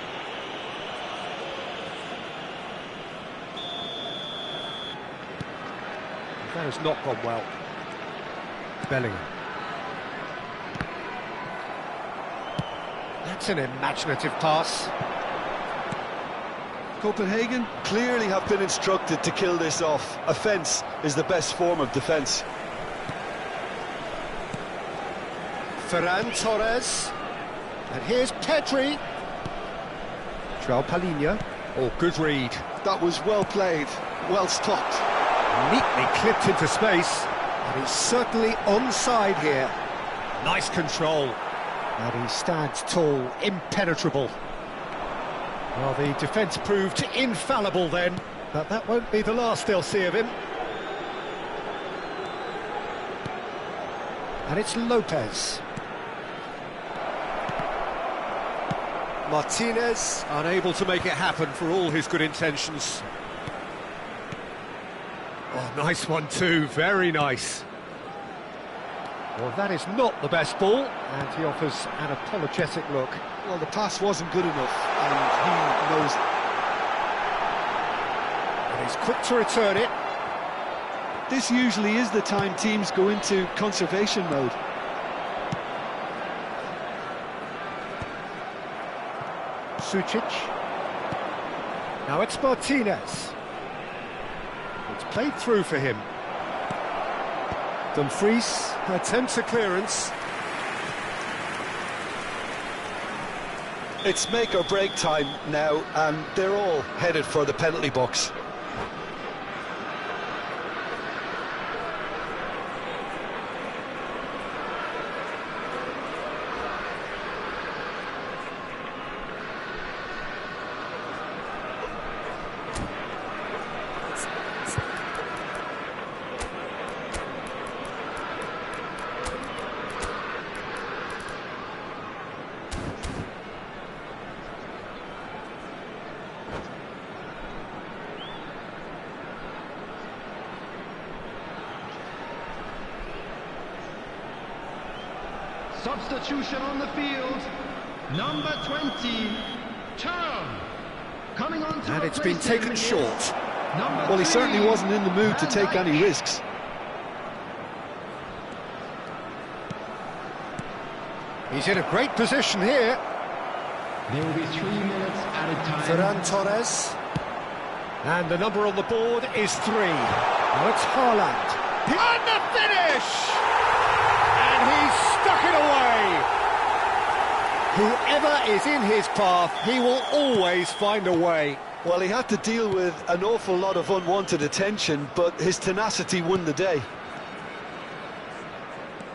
That has not gone well. Bellingham. That's an imaginative pass. Copenhagen clearly have been instructed to kill this off. Offence is the best form of defence. Ferran Torres. And here's Pedri. João Palhinha. Oh, good read. That was well played, well stopped. Neatly clipped into space. And he's certainly onside here. Nice control. And he stands tall, impenetrable. Well, the defence proved infallible then, but that won't be the last they'll see of him. And it's Lopez. Martinez, unable to make it happen for all his good intentions. Oh, nice one too, very nice. Well, that is not the best ball, and he offers an apologetic look. Well, the pass wasn't good enough, and he knows it. And he's quick to return it. This usually is the time teams go into conservation mode. Sucic. Now it's Martinez. It's played through for him. Dumfries attempts a clearance. It's make or break time now, and they're all headed for the penalty box. Substitution on the field. Number 20, Turn. Coming on to And it's been replace him taken is short. number Well, he 3, certainly wasn't in the mood to Van take Dijk. any risks. He's in a great position here. There will be 3 minutes added time. Ferran Torres. And the number on the board is 3. Now it's Haaland. And the finish! And he's stuck it away! Whoever is in his path, he will always find a way. Well, he had to deal with an awful lot of unwanted attention, but his tenacity won the day.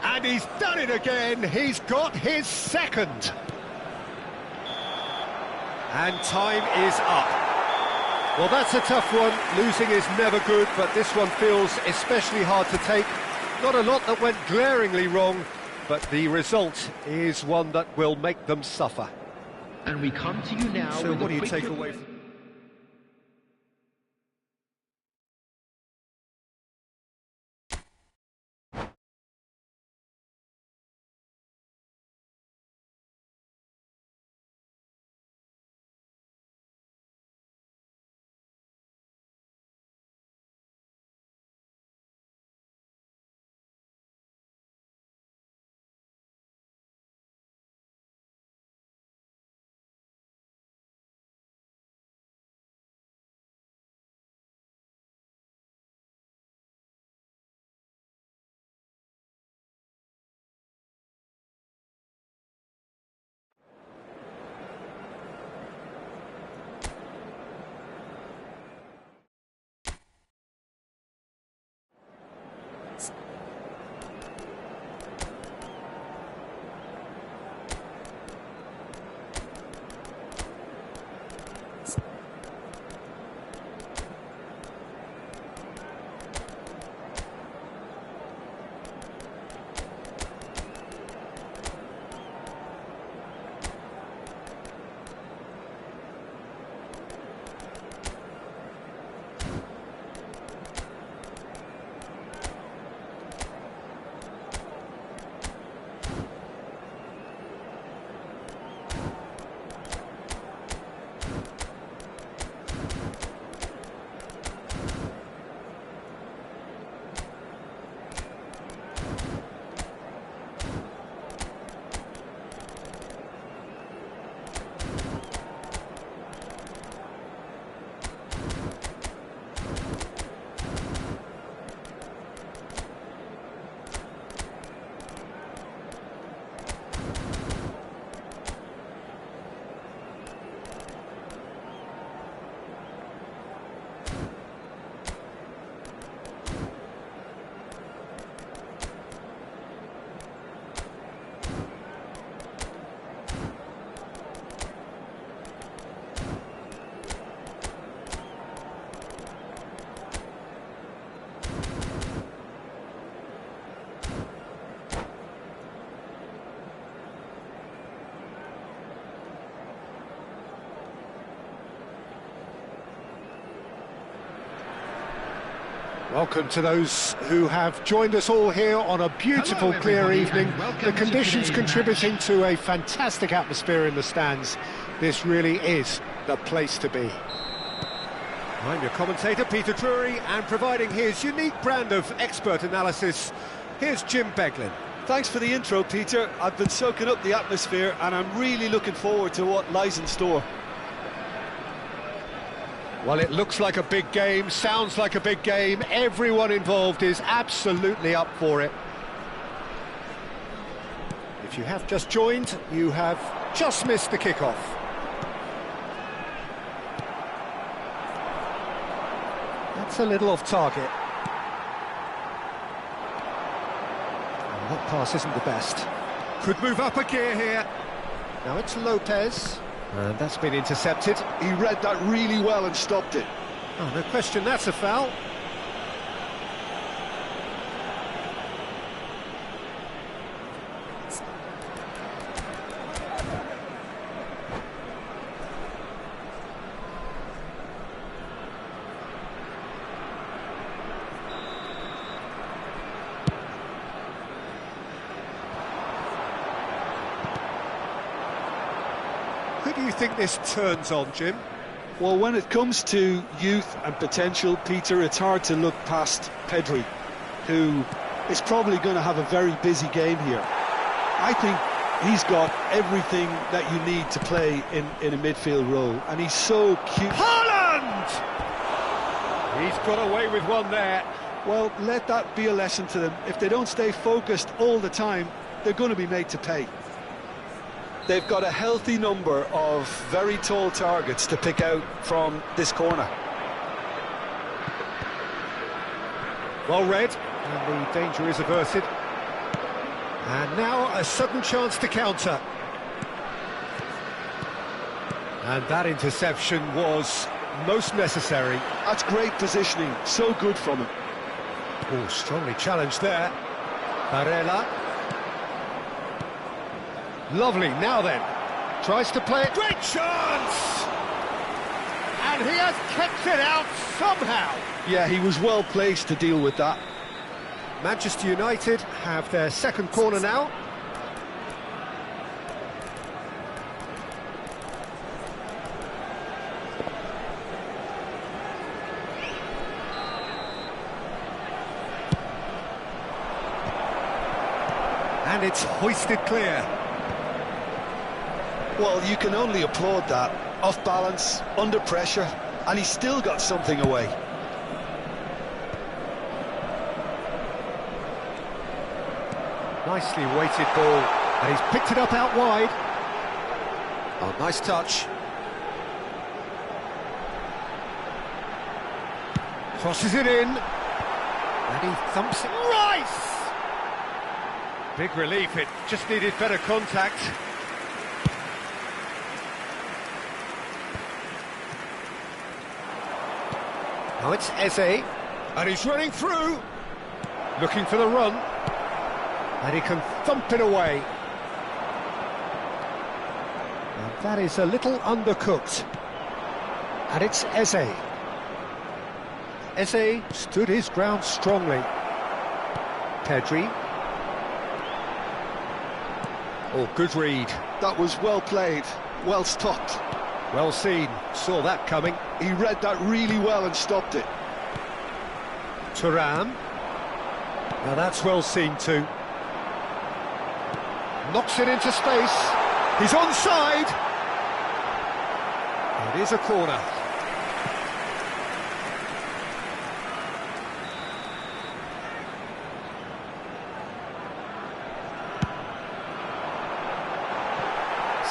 And he's done it again. He's got his second. And time is up. Well, that's a tough one. Losing is never good, but this one feels especially hard to take. Not a lot that went glaringly wrong, but the result is one that will make them suffer. And we come to you now. So with what a do you quick take look- away from... Welcome to those who have joined us all here on a beautiful, Hello, clear everybody, evening. and welcome The to conditions today's contributing to a fantastic atmosphere in the stands. This really is the place to be. I'm your commentator, Peter Drury, and providing his unique brand of expert analysis, here's Jim Beglin. Thanks for the intro, Peter. I've been soaking up the atmosphere, and I'm really looking forward to what lies in store. Well, it looks like a big game, sounds like a big game. Everyone involved is absolutely up for it. If you have just joined, you have just missed the kickoff. That's a little off target. Oh, that pass isn't the best. Could move up a gear here. Now it's Lopez. And that's been intercepted. He read that really well and stopped it. Oh, no question, that's a foul. Who do you think this turns on, Jim? Well, when it comes to youth and potential, Peter, it's hard to look past Pedri, who is probably going to have a very busy game here. I think he's got everything that you need to play in a midfield role, and he's so cute. Haaland! He's got away with one there. Well, let that be a lesson to them. If they don't stay focused all the time, they're going to be made to pay. They've got a healthy number of very tall targets to pick out from this corner. Well read, and the danger is averted. And now a sudden chance to counter. And that interception was most necessary. That's great positioning, so good from him. Oh, strongly challenged there. Barella. Lovely, now then. Tries to play it. Great chance! And he has kept it out somehow. Yeah, he was well placed to deal with that. Manchester United have their second corner now. And it's hoisted clear. Well, you can only applaud that. Off balance, under pressure, and he's still got something away. Nicely weighted ball, and he's picked it up out wide. Oh, nice touch. Crosses it in, and he thumps it. Rice! Big relief, it just needed better contact. Now it's Eze, and he's running through, looking for the run, and he can thump it away. And that is a little undercooked, and it's Eze. Eze stood his ground strongly. Pedri. Oh, good read. That was well played, well stopped. Well seen, saw that coming. He read that really well and stopped it. Thuram. Now that's well seen too. Knocks it into space. He's onside. It is a corner.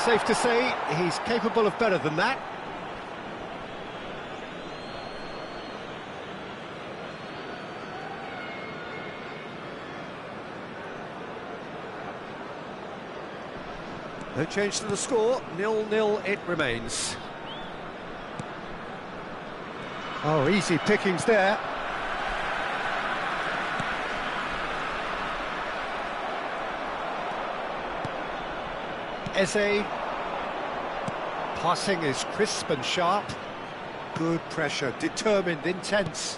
Safe to say, he's capable of better than that. No change to the score, 0-0 it remains. Oh, easy pickings there. Eze. Passing is crisp and sharp. Good pressure, determined, intense.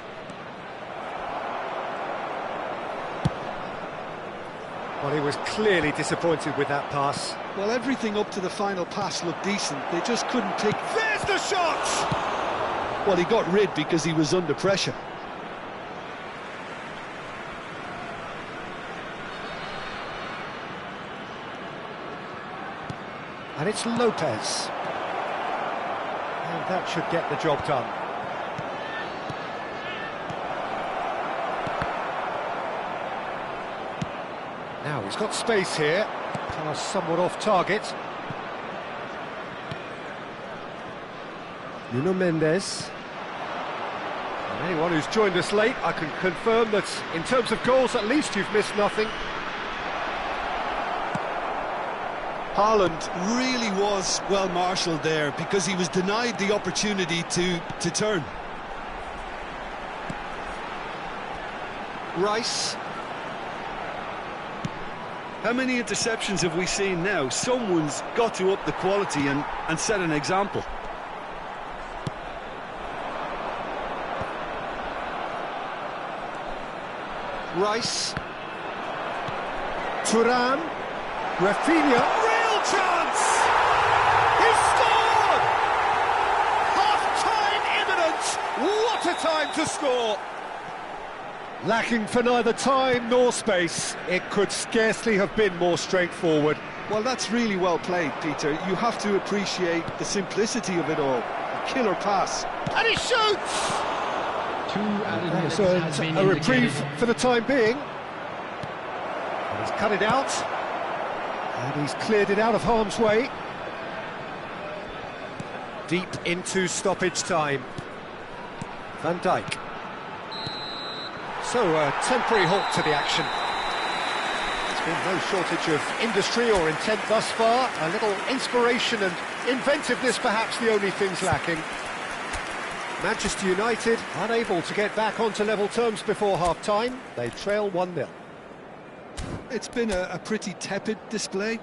Well, he was clearly disappointed with that pass. Well, everything up to the final pass looked decent. They just couldn't pick. There's the shot! Well, he got rid because he was under pressure. And it's Lopez. And that should get the job done. Now he's got space here. Pass somewhat off target. Nuno Mendes. And anyone who's joined us late, I can confirm that in terms of goals, at least you've missed nothing. Haaland really was well marshalled there because he was denied the opportunity to turn. Rice. How many interceptions have we seen now? Someone's got to up the quality and set an example. Rice. Thuram. Rafinha. Real chance! He scored! Half-time imminent! What a time to score! Lacking for neither time nor space, it could scarcely have been more straightforward. Well, that's really well played, Peter. You have to appreciate the simplicity of it all. A killer pass. And he shoots! 2 added minutes So has been a reprieve indicated. for the time being. And he's cut it out. And he's cleared it out of harm's way. Deep into stoppage time. Van Dijk. So a temporary halt to the action. There's been no shortage of industry or intent thus far. A little inspiration and inventiveness perhaps the only things lacking. Manchester United unable to get back onto level terms before half-time. They trail 1-0. It's been a pretty tepid display.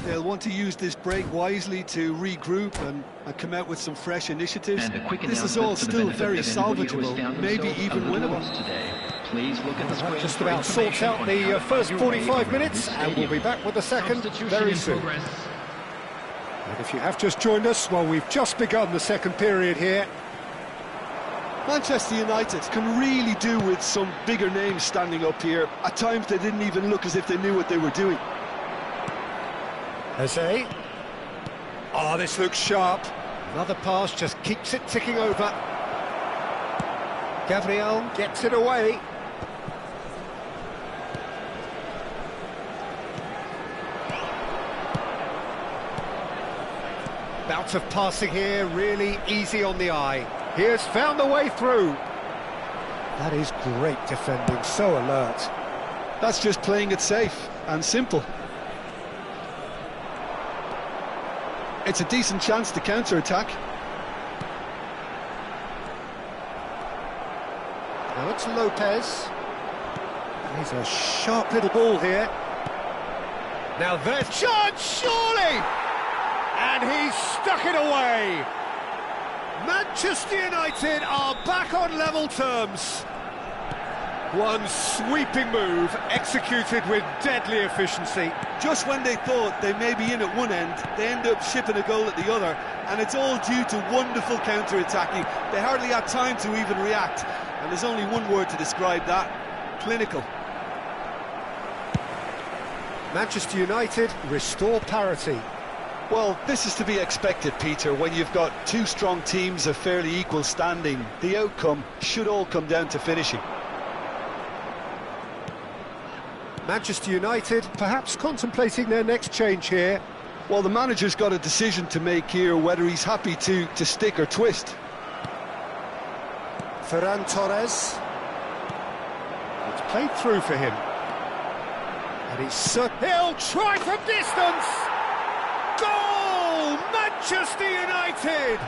They'll want to use this break wisely to regroup and come out with some fresh initiatives. And a quick This is announcement all for the still benefit very of anybody who has salvageable, found maybe themselves even a little winnable. lost today. Please look at the That squares just for about sorts information out on the how to first find your way 45 around minutes, the and we'll stadium. be back with the second Substitution very in soon. progress. And if you have just joined us, well, we've just begun the second period here. Manchester United can really do with some bigger names standing up here. At times they didn't even look as if they knew what they were doing. Jose. Oh, this looks sharp. Another pass just keeps it ticking over. Gabriel gets it away. Bout of passing here, really easy on the eye. He has found the way through. That is great defending, so alert. That's just playing it safe and simple. It's a decent chance to counter-attack. Now it's Lopez. He's a sharp little ball here. Now there's chance, surely! And he's stuck it away. Manchester United are back on level terms. One sweeping move, executed with deadly efficiency. Just when they thought they may be in at one end, they end up shipping a goal at the other, and it's all due to wonderful counter-attacking. They hardly had time to even react, and there's only one word to describe that: clinical. Manchester United restore parity. Well, this is to be expected, Peter, when you've got two strong teams of fairly equal standing. The outcome should all come down to finishing. Manchester United perhaps contemplating their next change here. Well, the manager's got a decision to make here, whether he's happy to stick or twist. Ferran Torres. It's played through for him. And he'll try from distance! Goal! Manchester United!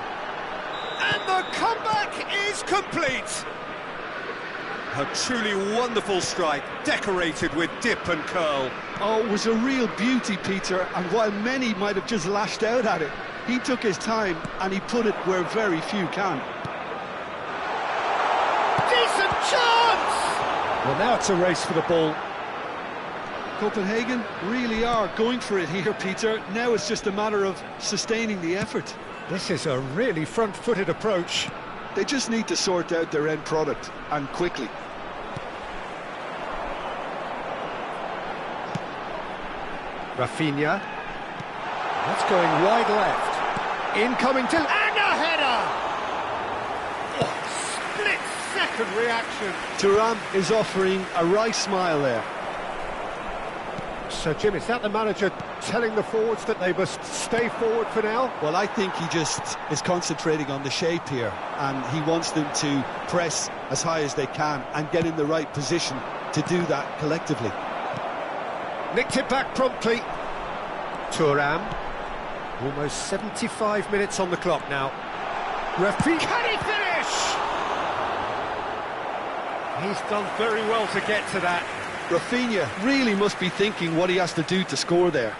And the comeback is complete! A truly wonderful strike, decorated with dip and curl. Oh, it was a real beauty, Peter, and while many might have just lashed out at it, he took his time and he put it where very few can. Decent chance! Well, now it's a race for the ball. Copenhagen really are going for it here, Peter. Now it's just a matter of sustaining the effort. This is a really front-footed approach. They just need to sort out their end product, and quickly. Rafinha. That's going wide left. Incoming to... And a header! Oh, split-second reaction. Thuram is offering a wry smile there. So, Jim, is that the manager telling the forwards that they must stay forward for now? Well, I think he just is concentrating on the shape here, and he wants them to press as high as they can and get in the right position to do that collectively. Nicked it back promptly. Thuram. Almost 75 minutes on the clock now. Referee, can he finish? He's done very well to get to that. Rafinha really must be thinking what he has to do to score there.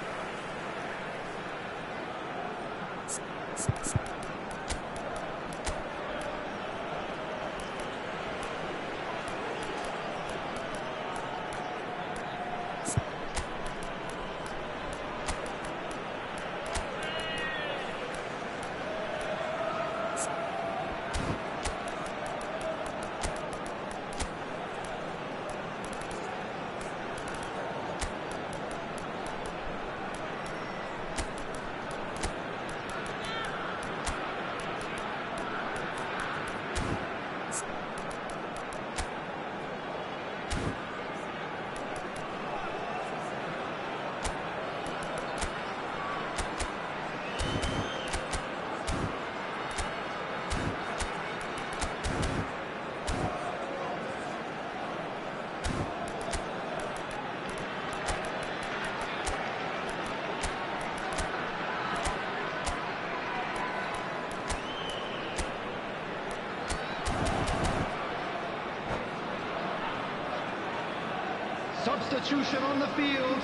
Substitution on the field.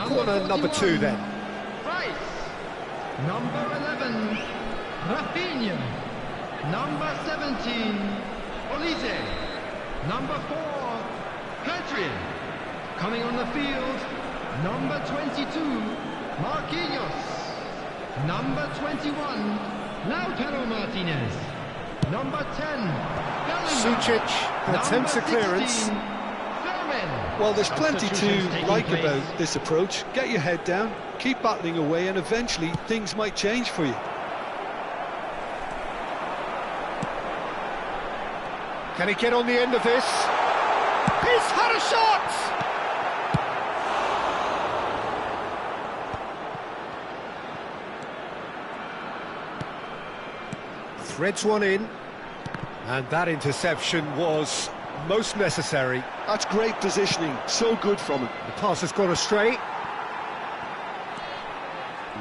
Corner number 2 then. Rice. Number 11, Rafinha. Number 17, Olise. Number 4, Pedri. Coming on the field, number 22, Marquinhos. Number 21, Lautaro Martinez. Number 10, Bellingham. Sucic attempts a clearance. Well, there's plenty to like about this approach. Get your head down, keep battling away, and eventually things might change for you. Can he get on the end of this? He's had a shot! Threads one in, and that interception was most necessary. That's great positioning, so good from him. The pass has gone astray.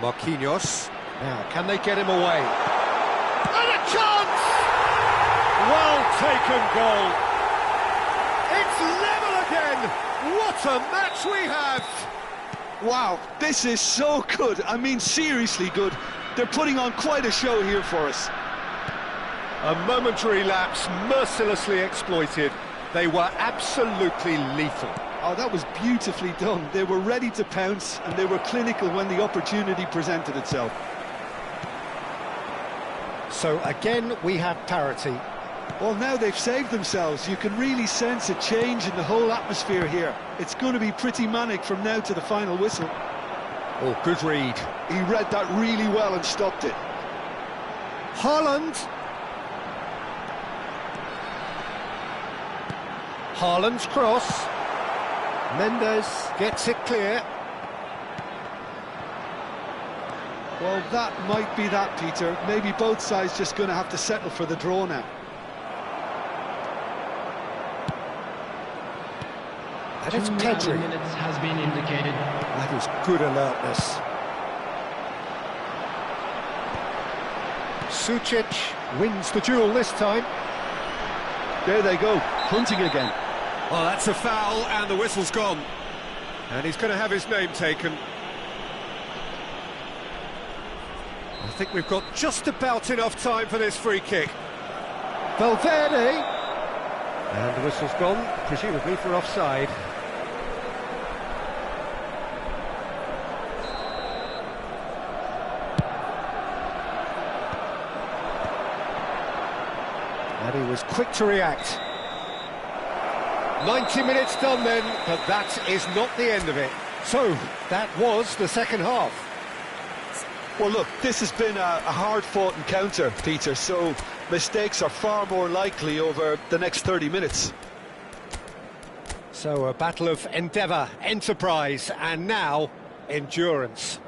Marquinhos. Now, can they get him away? And a chance! Well taken goal. It's level again. What a match we have! Wow, this is so good. I mean, seriously good. They're putting on quite a show here for us. A momentary lapse mercilessly exploited. They were absolutely lethal. Oh, that was beautifully done. They were ready to pounce, and they were clinical when the opportunity presented itself. So again, we have parity. Well, now they've saved themselves. You can really sense a change in the whole atmosphere here. It's going to be pretty manic from now to the final whistle. Oh, good read. He read that really well and stopped it. Haaland. Haaland's cross. Mendes gets it clear. Well, that might be that, Peter. Maybe both sides just going to have to settle for the draw now. And it's Pedri. Minutes has been indicated. That is good alertness. Sucic wins the duel this time. There they go, hunting again. Well, that's a foul, and the whistle's gone. And he's going to have his name taken. I think we've got just about enough time for this free kick. Valverde. And the whistle's gone, presumably for offside. And he was quick to react. 90 minutes done then, but that is not the end of it. So, that was the second half. Well, look, this has been a hard-fought encounter, Peter, so mistakes are far more likely over the next 30 minutes. So a battle of endeavour, enterprise, and now endurance.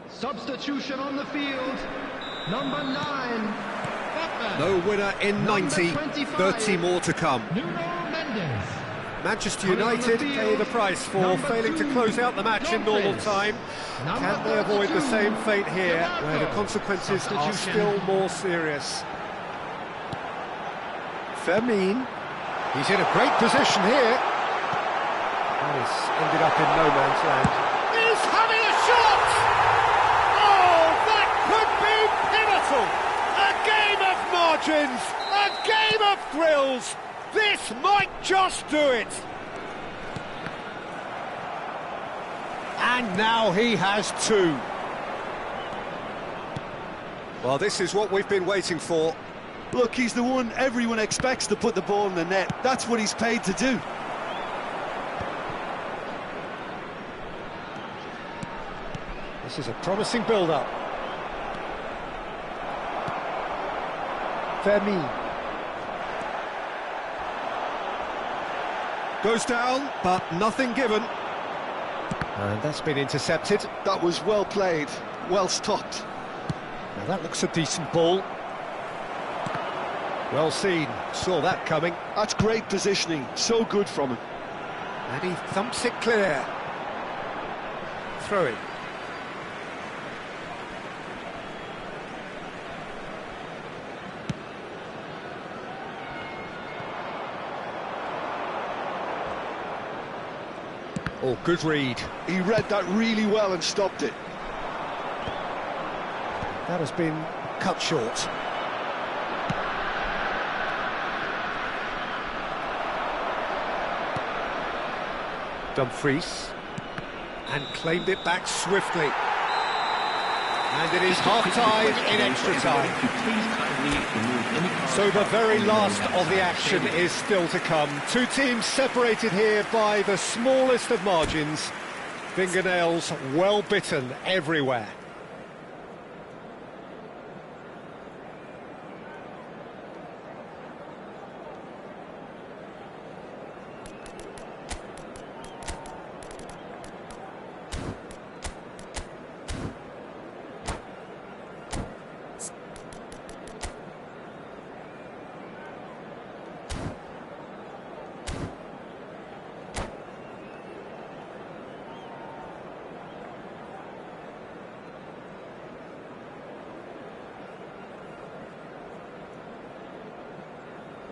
Substitution on the field. Number 9. Butler. No winner in 90, 30 more to come. Nuno Mendes. Manchester United pay the price for failing to close out the match in normal time. Can they avoid the same fate here, where the consequences are still more serious? Firmino. He's in a great position here. And he's ended up in no man's land. He's having a shot! Oh, that could be pivotal! A game of margins! A game of thrills! This might just do it! And now he has two. Well, this is what we've been waiting for. Look, he's the one everyone expects to put the ball in the net. That's what he's paid to do. This is a promising build-up. Firmino. Goes down, but nothing given. And that's been intercepted. That was well played, well stopped. Now that looks a decent ball. Well seen, saw that coming. That's great positioning, so good from him. And he thumps it clear. Throw it. Oh, good read. He read that really well and stopped it. That has been cut short. Dumfries. And claimed it back swiftly. And it is half-time in extra time. So the very last of the action is still to come. Two teams separated here by the smallest of margins. Fingernails well bitten everywhere.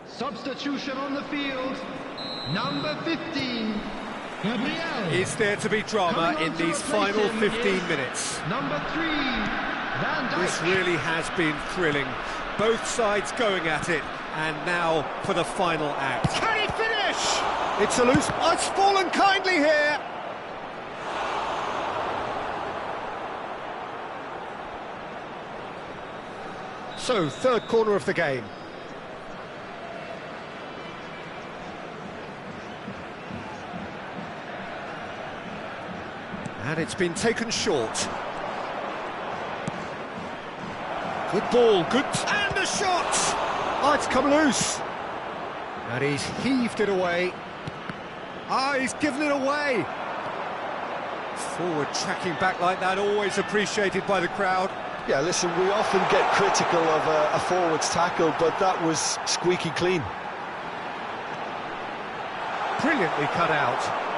Substitution on the field. Number 15. Gabriel. Is there to be drama in these final 15 minutes? Number 3. Van Dijk. This really has been thrilling. Both sides going at it, and now for the final act. Can he finish? It's a loose... Oh, it's fallen kindly here! So, third corner of the game. And it's been taken short. Good ball, good... And a shot! Oh, it's come loose. And he's heaved it away. Ah, he's given it away. Forward tracking back like that, always appreciated by the crowd. Yeah, listen, we often get critical of a forward's tackle, but that was squeaky clean. Brilliantly cut out.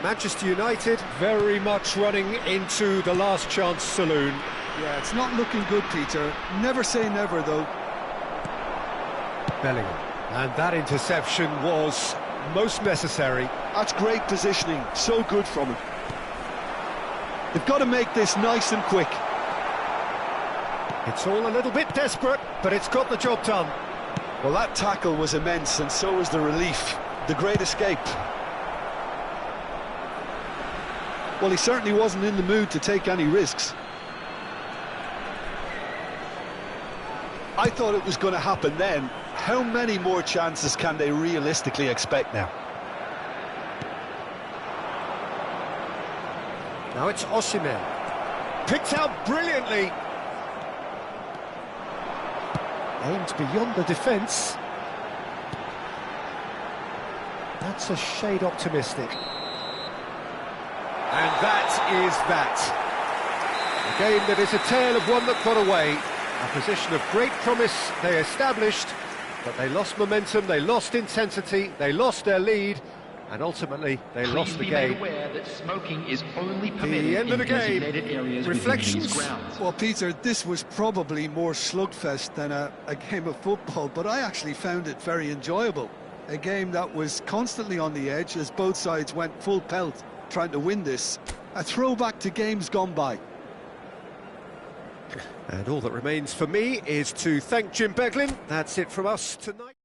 Manchester United very much running into the last chance saloon. Yeah, it's not looking good, Peter. Never say never, though. Bellingham. And that interception was most necessary. That's great positioning, so good from him. They've got to make this nice and quick. It's all a little bit desperate, but it's got the job done. Well, that tackle was immense, and so was the relief. The great escape. Well, he certainly wasn't in the mood to take any risks. I thought it was going to happen then. How many more chances can they realistically expect now? Now it's Osimhen. Picked out brilliantly. Aimed beyond the defence. That's a shade optimistic. And that is that. A game that is a tale of one that got away. A position of great promise they established, but they lost momentum, they lost intensity, they lost their lead, and ultimately they lost the Please be game. made aware that smoking is only permitted The end of the in game. designated areas Reflections? within these grounds. Well, Peter, this was probably more slugfest than a game of football, but I actually found it very enjoyable. A game that was constantly on the edge as both sides went full pelt trying to win this. A throwback to games gone by. And all that remains for me is to thank Jim Beglin. That's it from us tonight.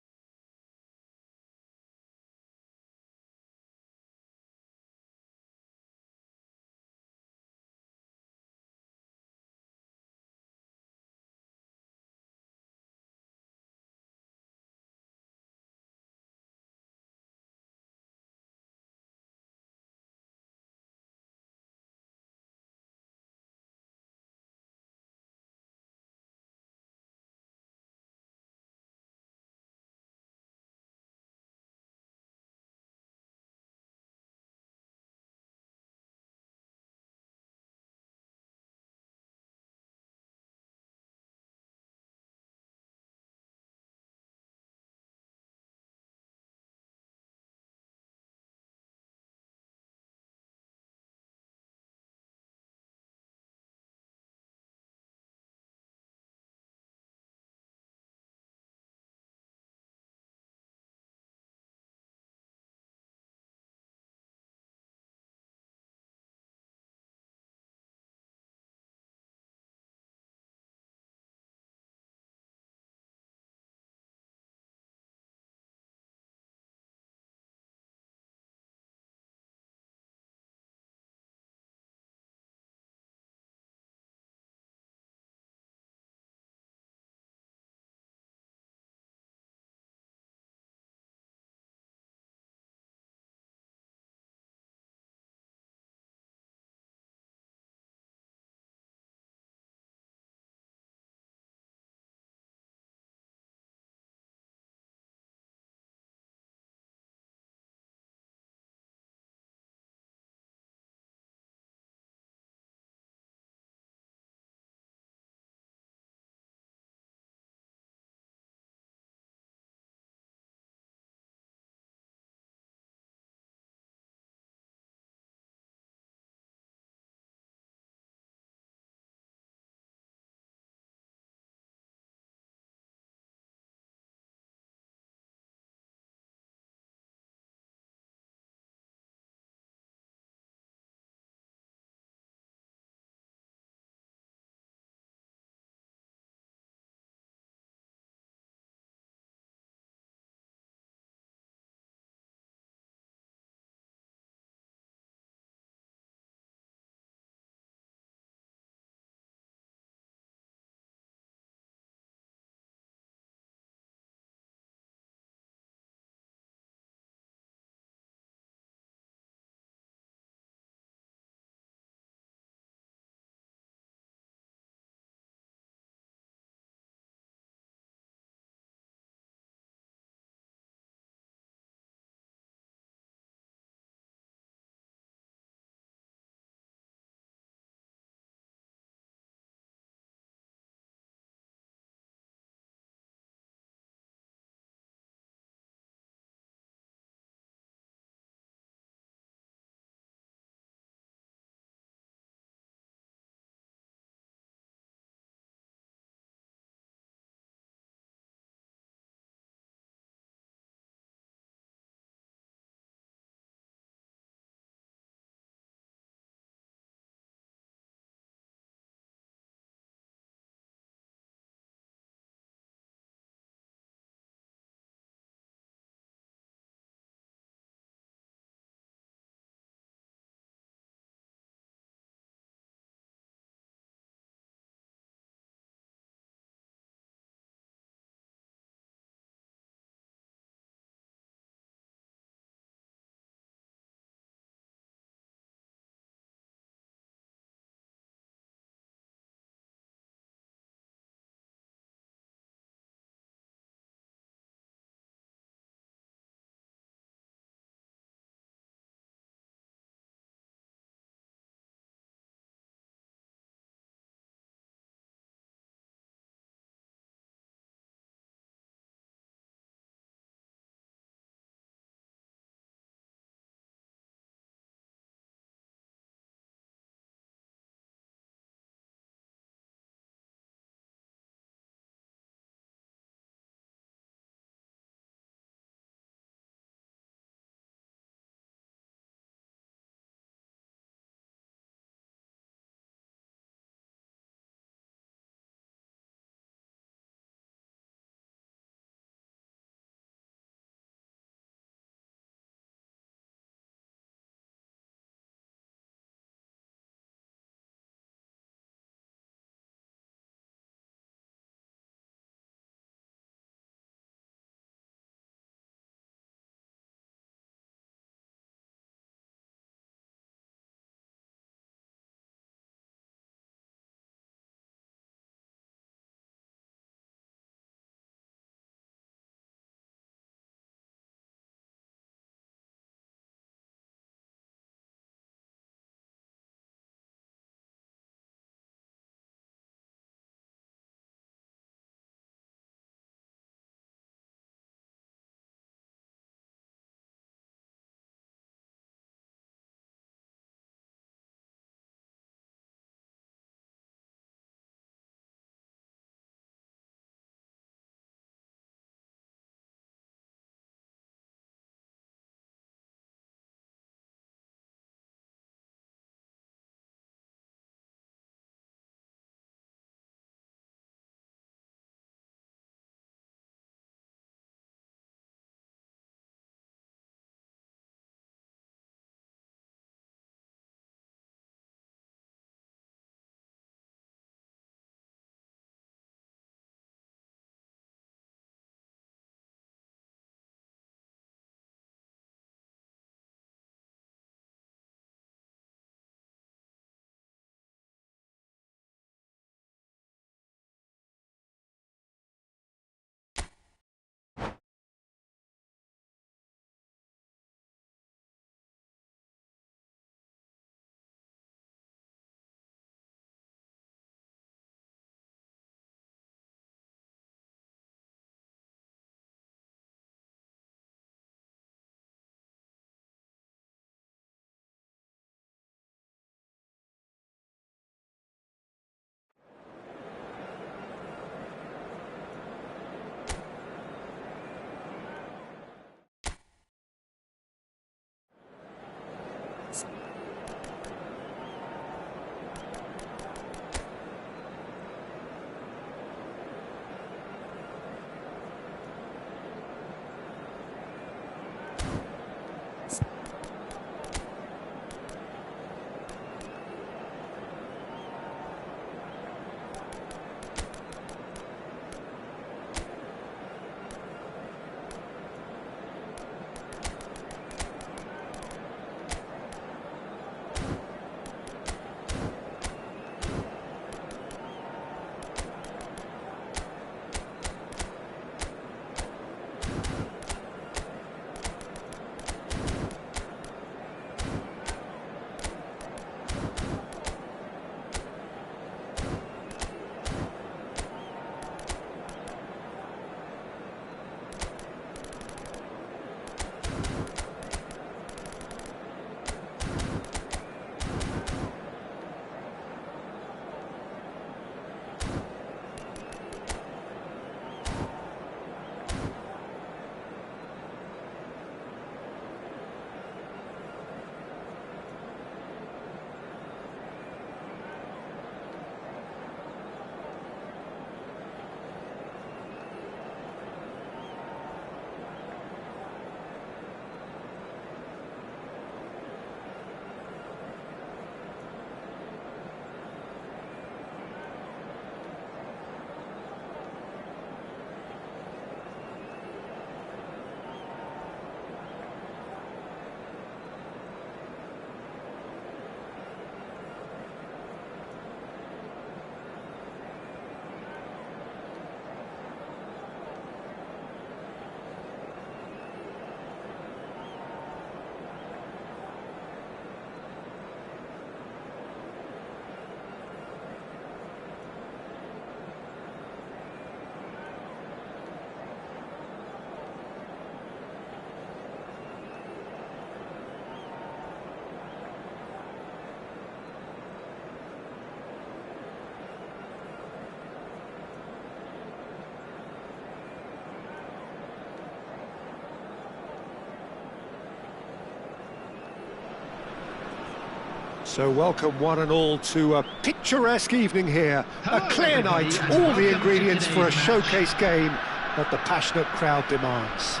So welcome one and all to a picturesque evening here. A clear night, all the ingredients for a showcase game that the passionate crowd demands.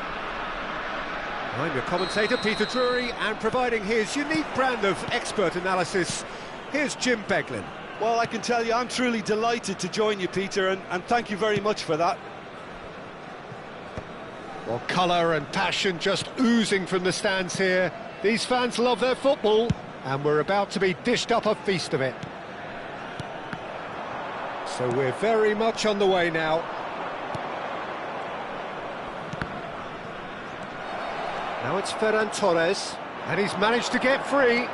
I'm your commentator, Peter Drury, and providing his unique brand of expert analysis, here's Jim Beglin. Well, I can tell you I'm truly delighted to join you, Peter, and thank you very much for that. Well, colour and passion just oozing from the stands here. These fans love their football, and we're about to be dished up a feast of it. So we're very much on the way now. Now it's Ferran Torres, and he's managed to get free.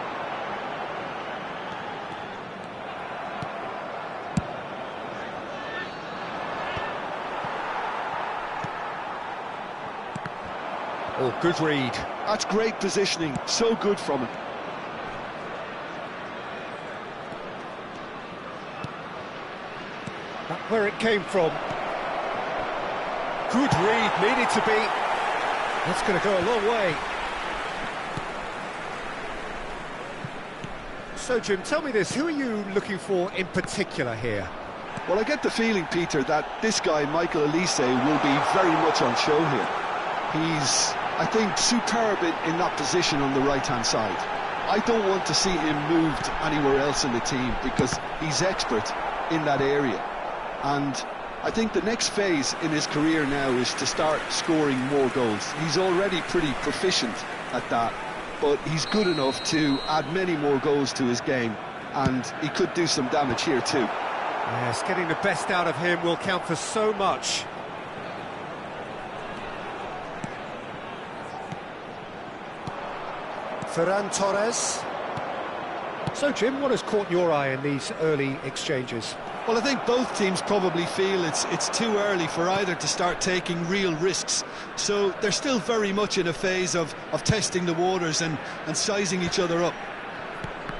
Oh, good read. That's great positioning, so good from him. That's where it came from. Good read, needed to be. That's going to go a long way. So, Jim, tell me this, who are you looking for in particular here? Well, I get the feeling, Peter, that this guy, Michael Elise, will be very much on show here. He's, I think, superb in that position on the right-hand side. I don't want to see him moved anywhere else in the team because he's expert in that area. And I think the next phase in his career now is to start scoring more goals. He's already pretty proficient at that, but he's good enough to add many more goals to his game, and he could do some damage here too. Yes, getting the best out of him will count for so much. Ferran Torres. So, Jim, what has caught your eye in these early exchanges? Well, I think both teams probably feel it's too early for either to start taking real risks. So they're still very much in a phase of testing the waters and sizing each other up.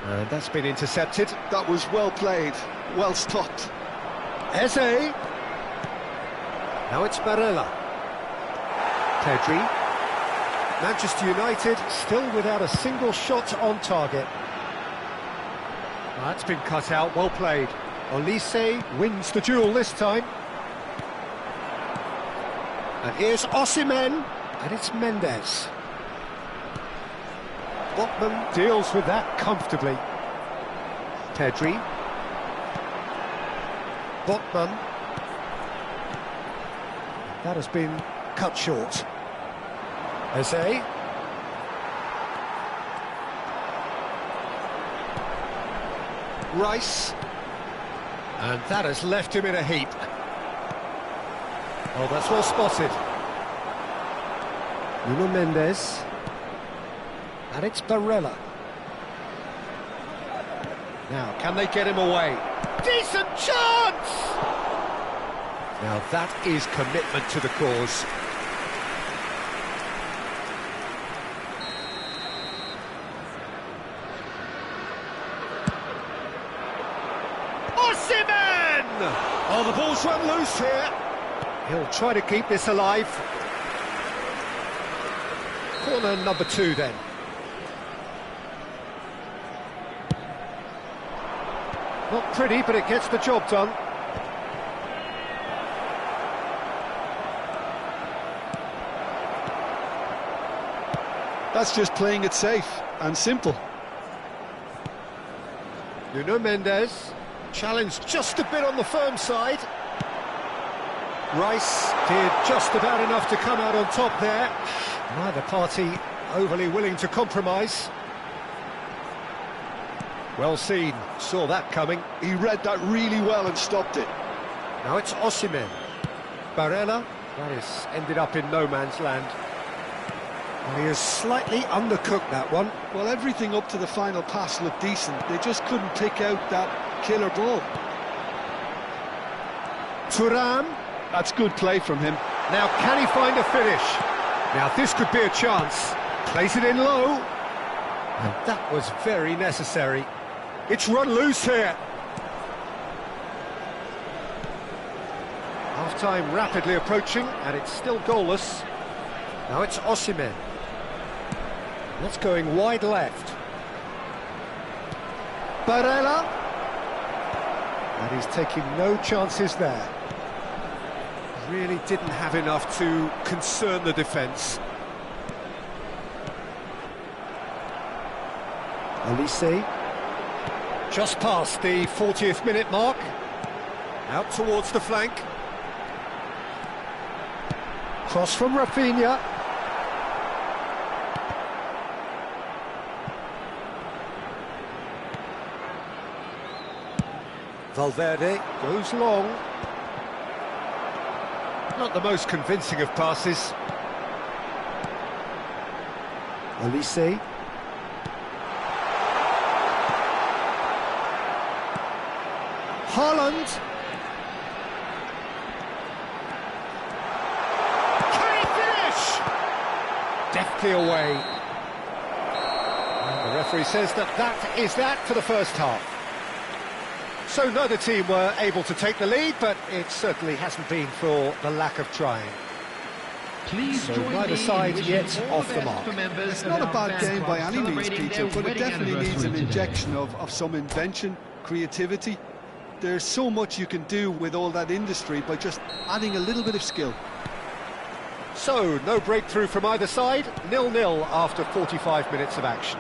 And that's been intercepted. That was well played, well stopped. Eze. Now it's Barella. Pedri. Manchester United still without a single shot on target. That's been cut out, well played. Olise wins the duel this time. And here's Osimhen, and it's Mendes. Botman deals with that comfortably. Pedri. Botman. That has been cut short. Eze. Rice. And that has left him in a heap. Oh, that's well spotted. Nuno Mendes. And it's Barella. Now, can they get him away? Decent chance! Now, that is commitment to the cause. Oh, the ball's run loose here. He'll try to keep this alive. Corner number 2 then. Not pretty, but it gets the job done. That's just playing it safe and simple. Nuno Mendes. Challenged just a bit on the firm side. Rice did just about enough to come out on top there. Neither party overly willing to compromise. Well seen, saw that coming. He read that really well and stopped it. Now it's Osimhen. Barella, that has ended up in no man's land. And he has slightly undercooked that one. Well, everything up to the final pass looked decent. They just couldn't pick out that killer ball. Thuram. That's good play from him. Now, can he find a finish? Now, this could be a chance. Place it in low. And that was very necessary. It's run loose here. Half-time rapidly approaching, and it's still goalless. Now it's Osimhen. That's going wide left. Barella. And he's taking no chances there. Really didn't have enough to concern the defence. Olise. Just past the 40th minute mark. Out towards the flank. Cross from Rafinha. Valverde goes long. Not the most convincing of passes. Olise. Haaland. Can he finish? Deftly away. And the referee says that is that for the first half. So neither team were able to take the lead, but it certainly hasn't been for the lack of trying. Please So join neither me side in yet wishing all off the best mark. for members It's of not a our bad fan game by club any means, celebrating Peter, their but it wedding definitely needs an anniversary today. injection of some invention, creativity. There's so much you can do with all that industry by just adding a little bit of skill. So, no breakthrough from either side, 0-0 after 45 minutes of action.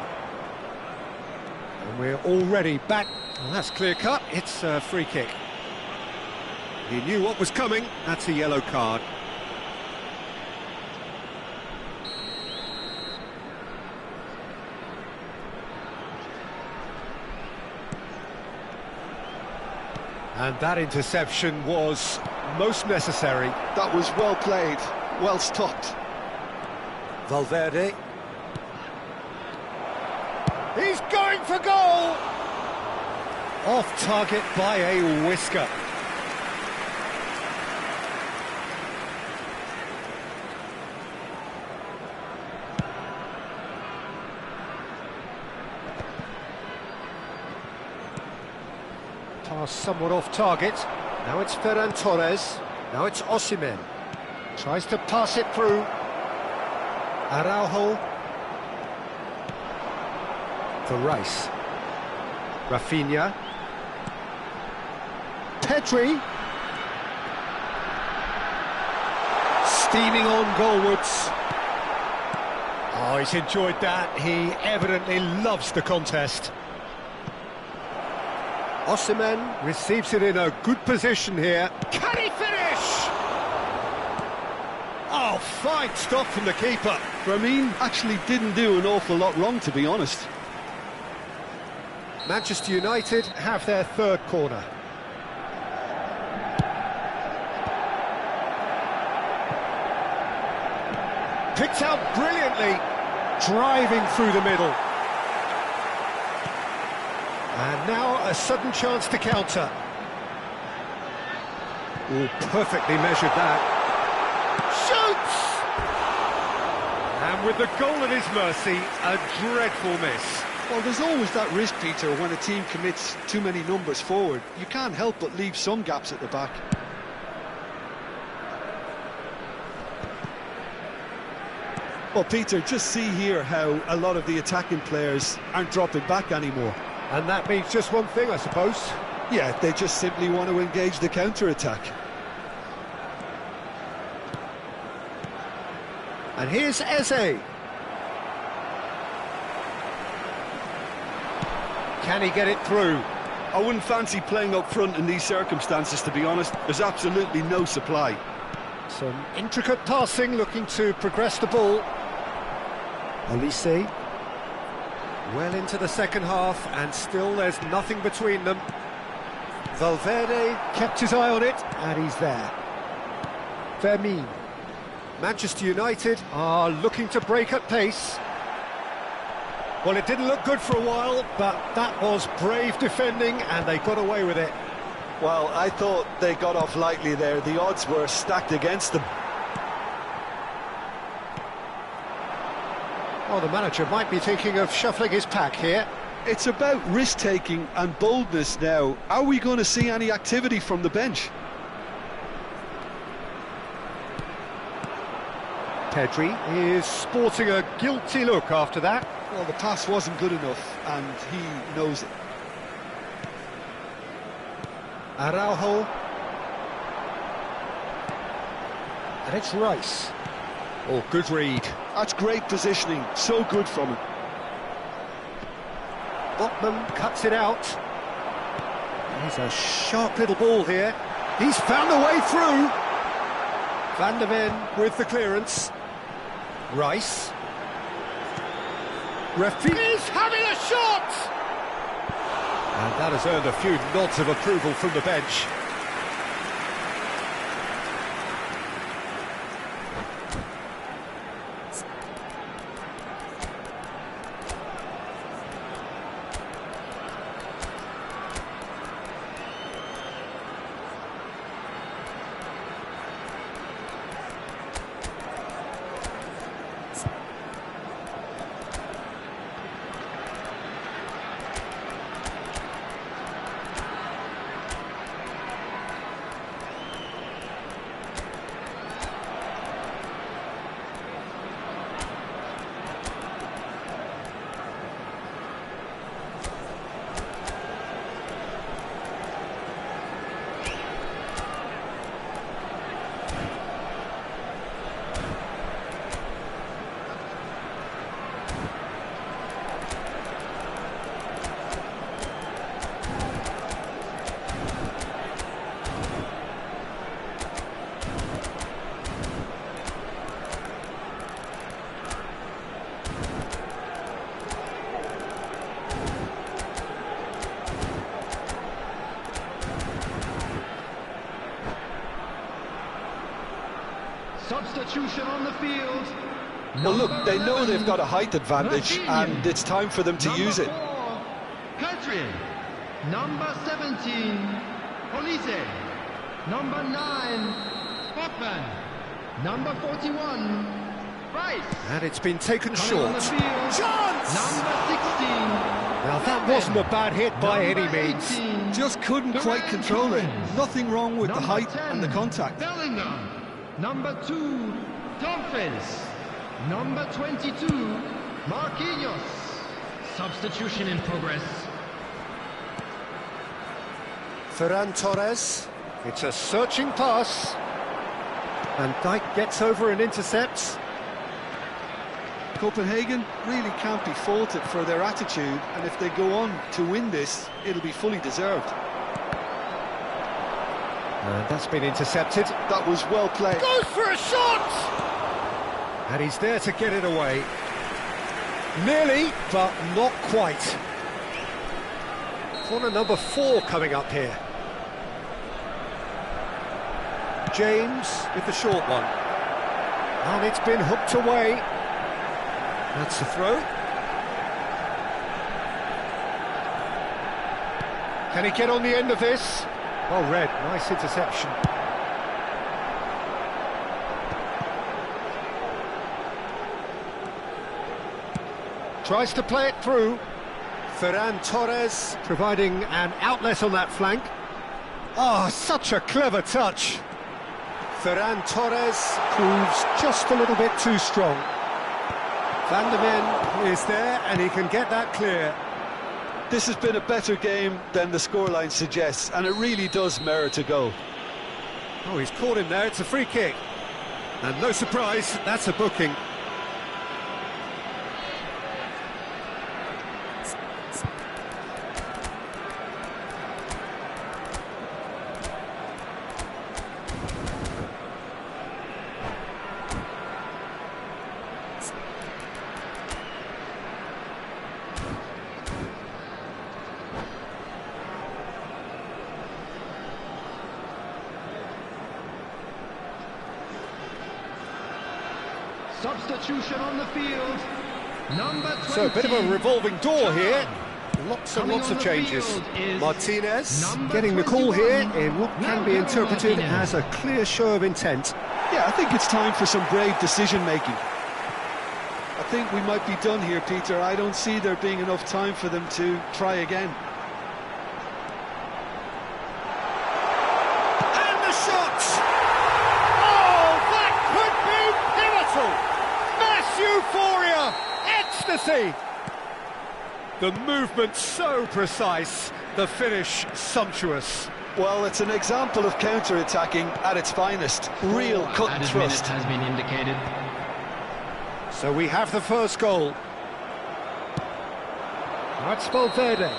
And we're already back. Well, that's clear-cut, it's a free kick. He knew what was coming, that's a yellow card. And that interception was most necessary. That was well played, well stopped. Valverde. He's going for goal! Off target by a whisker. Pass somewhat off target. Now it's Ferran Torres. Now it's Osimhen. Tries to pass it through. Araujo. For Rice. Rafinha. Pedri. Steaming on goalwards. Oh, he's enjoyed that. He evidently loves the contest. Osimhen receives it in a good position here. Can he finish? Oh, fine stop from the keeper. Ramin actually didn't do an awful lot wrong, to be honest. Manchester United have their third corner. Picked out brilliantly, driving through the middle. And now a sudden chance to counter. Oh, perfectly measured that. Shoots! And with the goal at his mercy, a dreadful miss. Well, there's always that risk, Peter, when a team commits too many numbers forward. You can't help but leave some gaps at the back. Well, Peter, just see here how a lot of the attacking players aren't dropping back anymore. And that means just one thing, I suppose. Yeah, they just simply want to engage the counter-attack. And here's Eze. Can he get it through? I wouldn't fancy playing up front in these circumstances, to be honest. There's absolutely no supply. Some intricate passing, looking to progress the ball. Olise. Well into the second half, and still there's nothing between them. Valverde kept his eye on it, and he's there. Fermin. Manchester United are looking to break at pace. Well, it didn't look good for a while, but that was brave defending, and they got away with it. Well, I thought they got off lightly there. The odds were stacked against them. Well, the manager might be thinking of shuffling his pack here. It's about risk-taking and boldness now. Are we going to see any activity from the bench? Pedri is sporting a guilty look after that. Well, the pass wasn't good enough, and he knows it. Araujo. And it's Rice. Oh, good read. That's great positioning, so good from him. Botman cuts it out. He's a sharp little ball here. He's found a way through. Van der Ven with the clearance. Rice. He's having a shot! And that has earned a few nods of approval from the bench. Substitution on the field. Well, look, they know they've got a height advantage, and it's time for them to use it. Country. Number 17, Police. Number 9, Hoffman. Number 41, Rice. And it's been taken short. Chance! Number 16. Now that wasn't a bad hit by any means. 18, Just couldn't quite control it. Nothing wrong with the Number height 10, and the contact. Bellingham. Number 2, Dumfries. Number 22, Marquinhos. Substitution in progress. Ferran Torres. It's a searching pass. And Dijk gets over and intercepts. Copenhagen really can't be faulted for their attitude, and if they go on to win this, it'll be fully deserved. And that's been intercepted. That was well played. Goes for a shot! And he's there to get it away. Nearly, but not quite. Corner number 4 coming up here. James with the short one. And it's been hooked away. That's the throw. Can he get on the end of this? Well read, nice interception. Tries to play it through. Ferran Torres providing an outlet on that flank. Oh, such a clever touch. Ferran Torres proves just a little bit too strong. Van der Ven is there and he can get that clear. This has been a better game than the scoreline suggests, and it really does merit a goal. Oh, he's caught him there, it's a free kick. And no surprise, that's a booking. Substitution on the field. Number 20. So a bit of a revolving door here. Lots and Coming lots on of the changes. field is Martinez number getting the call 21, here in what can be interpreted Martinez. as a clear show of intent. Yeah, I think it's time for some brave decision-making. I think we might be done here, Peter. I don't see there being enough time for them to try again. And the shot! Oh, that could be pivotal! Mass euphoria! Ecstasy! The movement so precise, the finish sumptuous. Well, it's an example of counter-attacking at its finest. Real cut and Added thrust. minute has been indicated. So we have the first goal. That's Valverde.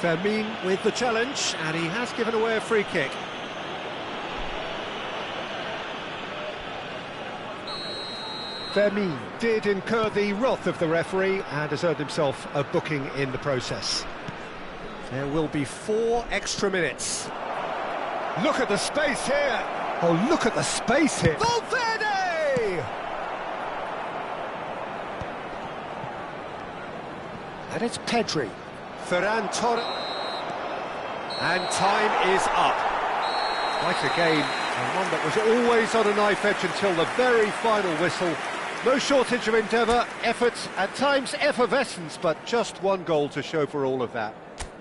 Fermin with the challenge, and he has given away a free kick. Fermin did incur the wrath of the referee and has earned himself a booking in the process. There will be 4 extra minutes. Look at the space here! Oh, look at the space here! Valverde! And it's Pedri. Ferran Torres. And time is up. Quite a game, and one that was always on a knife edge until the very final whistle. No shortage of endeavour, effort, at times effervescence, but just one goal to show for all of that.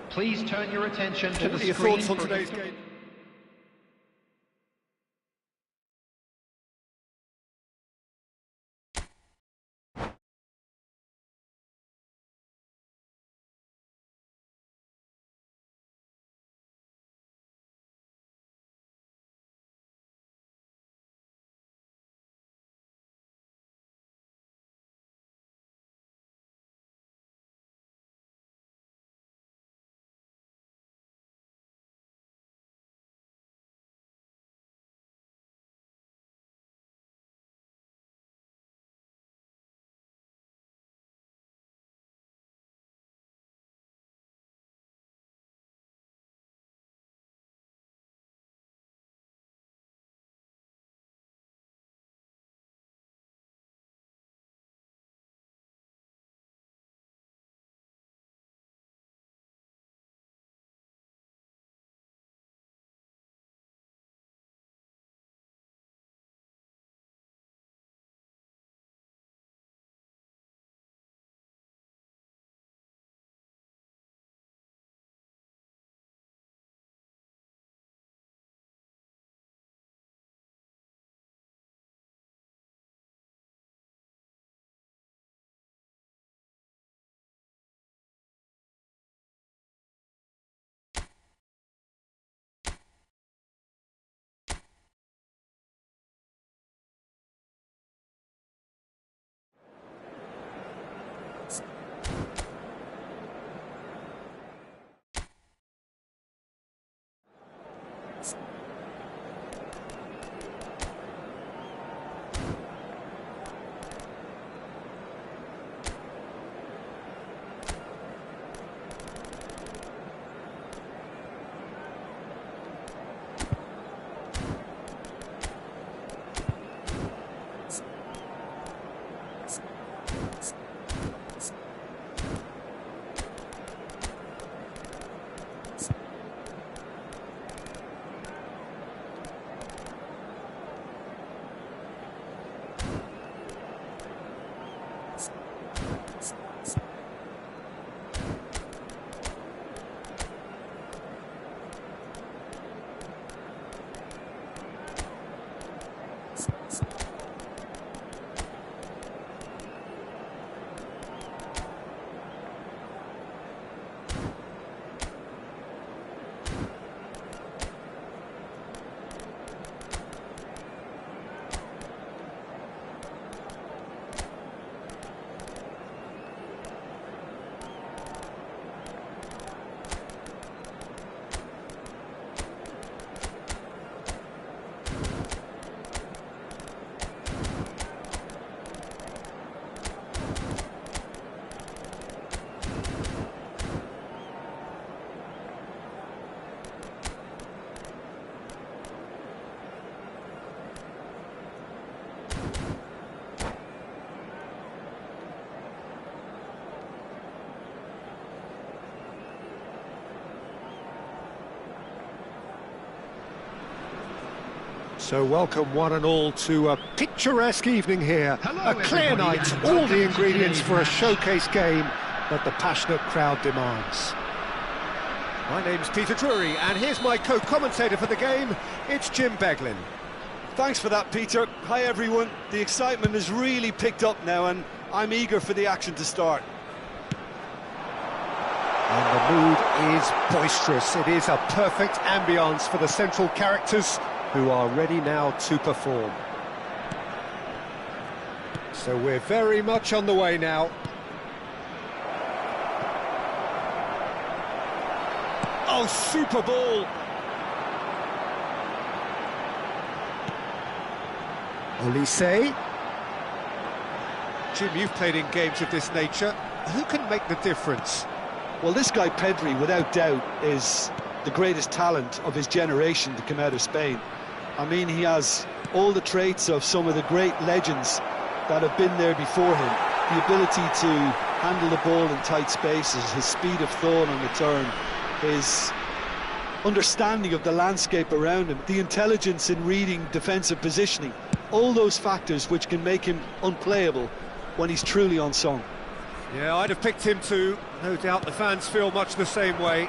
Please turn your attention to What the are your screen thoughts on for today's game? So welcome one and all to a picturesque evening here. Hello, A clear everybody, night, and all welcome the to ingredients today's for a match. showcase game that the passionate crowd demands. My name's Peter Drury, and here's my co-commentator for the game, it's Jim Beglin. Thanks for that, Peter. Hi, everyone. The excitement has really picked up now, and I'm eager for the action to start. And the mood is boisterous. It is a perfect ambience for the central characters who are ready now to perform. So we're very much on the way now. Oh, super ball! Olise. Jim, you've played in games of this nature. Who can make the difference? Well, this guy Pedri, without doubt, is the greatest talent of his generation to come out of Spain. I mean, he has all the traits of some of the great legends that have been there before him. The ability to handle the ball in tight spaces, his speed of thought on the turn, his understanding of the landscape around him, the intelligence in reading defensive positioning, all those factors which can make him unplayable when he's truly on song. Yeah, I'd have picked him too. No doubt the fans feel much the same way.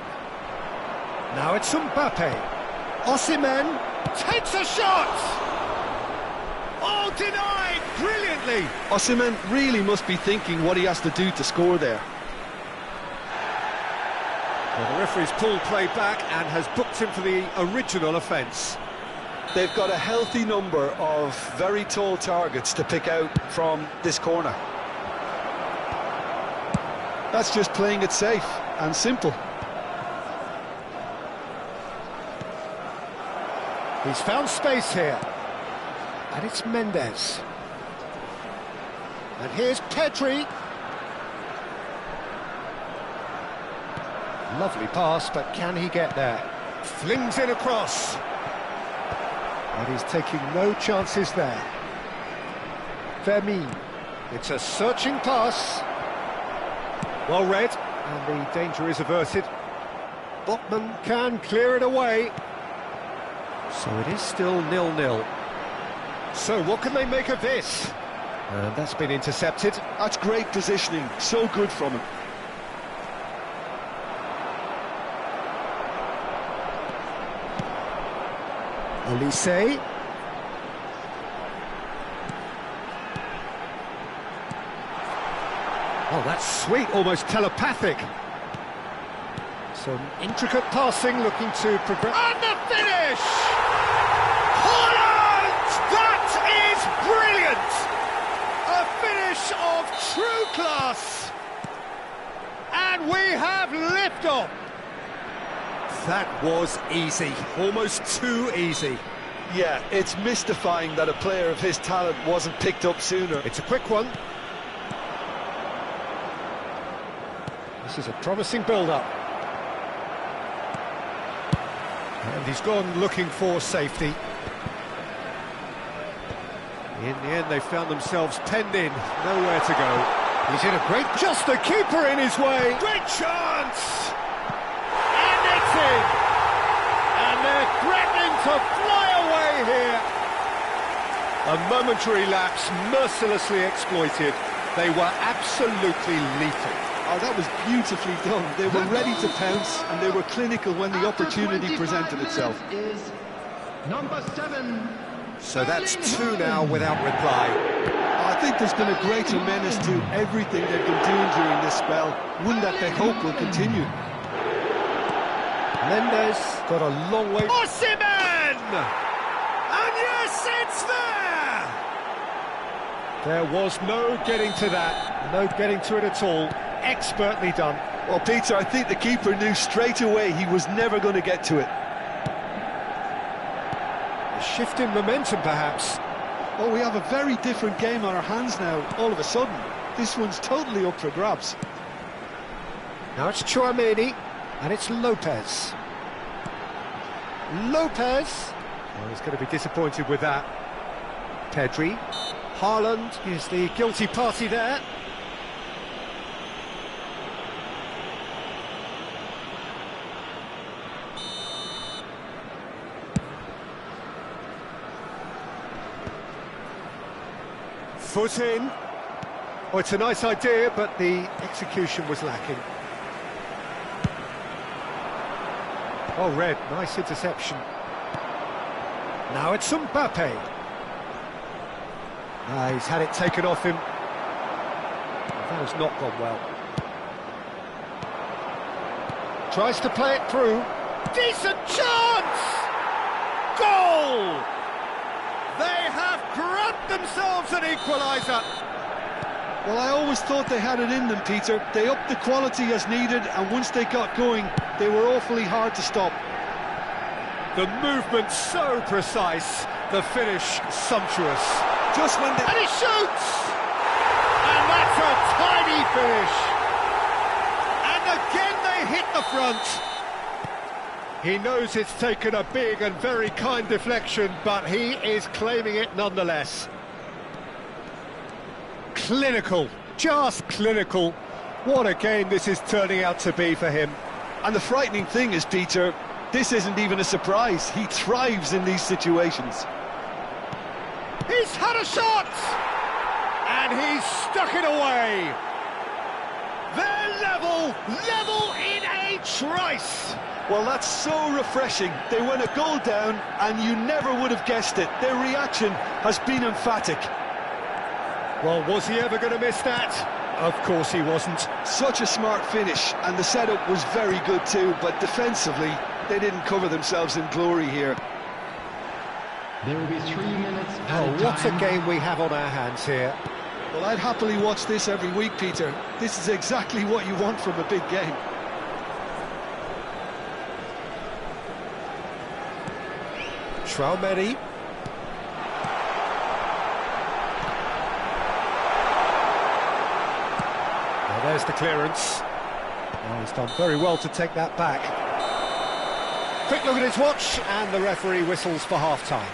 Now it's Mbappe. Osimhen takes a shot! Oh, denied brilliantly! Osimhen really must be thinking what he has to do to score there. Well, the referee's pulled play back and has booked him for the original offence. They've got a healthy number of very tall targets to pick out from this corner. That's just playing it safe and simple. He's found space here. And it's Mendes. And here's Pedri. Lovely pass, but can he get there? Flings it across. And he's taking no chances there. Fermin. It's a searching pass. Well read, and the danger is averted. Botman can clear it away. So it is still 0-0. So what can they make of this? And that's been intercepted. That's great positioning, so good from him. Olise. Oh, that's sweet, almost telepathic. Some intricate passing, looking to progress. And the finish! Holland! That is brilliant! A finish of true class! And we have liftoff! That was easy, almost too easy. Yeah, it's mystifying that a player of his talent wasn't picked up sooner. It's a quick one. This is a promising build-up. And he's gone looking for safety. In the end, they found themselves penned in, nowhere to go. He's in a great... Just the keeper in his way! Great chance! And it's in! And they're threatening to fly away here! A momentary lapse, mercilessly exploited. They were absolutely lethal. Oh, that was beautifully done. They were ready to pounce, and they were clinical when the opportunity presented itself. Is number 7. So that's 2 now without reply. I think there's been a greater menace to everything they've been doing during this spell, one that they hope will continue. Mendes got a long way. Osimhen! And yes, it's there! There was no getting to that, no getting to it at all. Expertly done. Well, Peter, I think the keeper knew straight away he was never going to get to it. A shift in momentum, perhaps. Oh, we have a very different game on our hands now, all of a sudden. This one's totally up for grabs. Now it's Tchouaméni, and it's Lopez. Lopez! Oh, he's going to be disappointed with that. Pedri. Haaland is the guilty party there. Foot in. Oh, it's a nice idea, but the execution was lacking. Oh, red, nice interception. Now it's Mbappe. He's had it taken off him. That has not gone well. Tries to play it through. Decent chance! Goal! They have grabbed themselves an equaliser. Well, I always thought they had it in them, Peter. They upped the quality as needed, and once they got going, they were awfully hard to stop. The movement so precise, the finish sumptuous. Just when they... And he shoots! And that's a tiny finish. And again they hit the front. He knows it's taken a big and very kind deflection, but he is claiming it nonetheless. Clinical, just clinical. What a game this is turning out to be for him. And the frightening thing is, Peter, this isn't even a surprise. He thrives in these situations. He's had a shot! And he's stuck it away. They're level in a trice. Well, that's so refreshing. They went a goal down, and you never would have guessed it. Their reaction has been emphatic. Well, was he ever going to miss that? Of course he wasn't. Such a smart finish, and the setup was very good too, but defensively, they didn't cover themselves in glory here. There will be 3 minutes at Oh, a what a time. game we have on our hands here. Well, I'd happily watch this every week, Peter. This is exactly what you want from a big game. Traumeri. Well, there's the clearance. Oh, he's done very well to take that back. Quick look at his watch, and the referee whistles for half-time.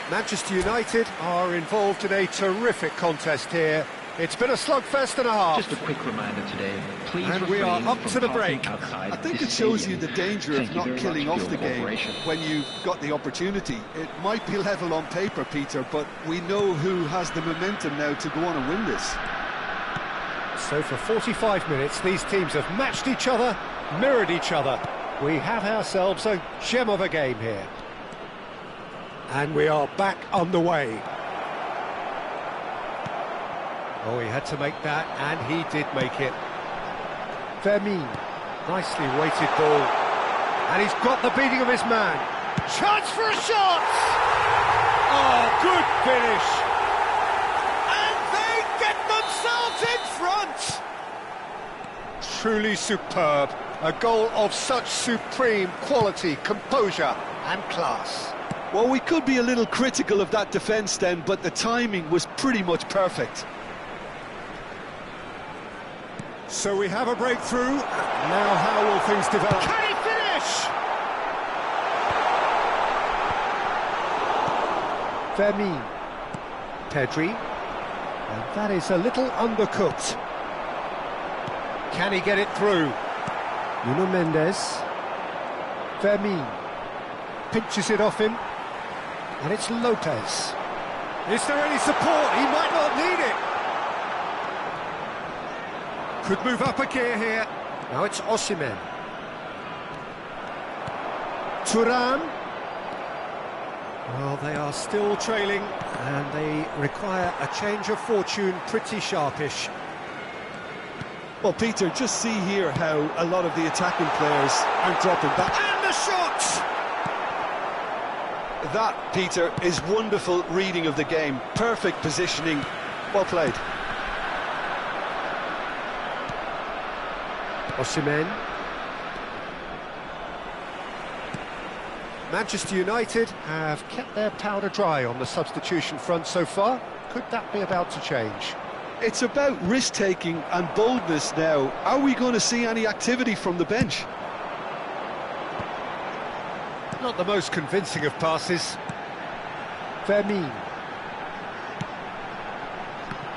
Manchester United are involved in a terrific contest here. It's been a slugfest and a half. Just a quick reminder today, please And we are refrain up from to the parking break. outside I think this it shows you stadium. the danger Thank of you not very killing much off for the your game cooperation. when you've got the opportunity. It might be level on paper, Peter, but we know who has the momentum now to go on and win this. So for 45 minutes, these teams have matched each other, mirrored each other. We have ourselves a gem of a game here. And we are back underway. Oh, he had to make that, and he did make it. Vermin, nicely weighted ball. And he's got the beating of his man. Chance for a shot! Oh, good finish! And they get themselves in front! Truly superb. A goal of such supreme quality, composure and class. Well, we could be a little critical of that defence then, but the timing was pretty much perfect. So we have a breakthrough. Now how will things develop? Can he finish? Vermin. Pedri. And that is a little undercooked. Can he get it through? Nuno Mendes. Vermin. Pinches it off him. And it's Lopez. Is there any support? He might not need it. Could move up a gear here. Now it's Osimhen. Thuram. Well, they are still trailing, and they require a change of fortune pretty sharpish. Well, Peter, just see here how a lot of the attacking players aren't dropping back. And the shot! That, Peter, is wonderful reading of the game. Perfect positioning. Well played. Osimhen. Manchester United have kept their powder dry on the substitution front so far. Could that be about to change? It's about risk-taking and boldness now. Are we going to see any activity from the bench? Not the most convincing of passes. Vermin.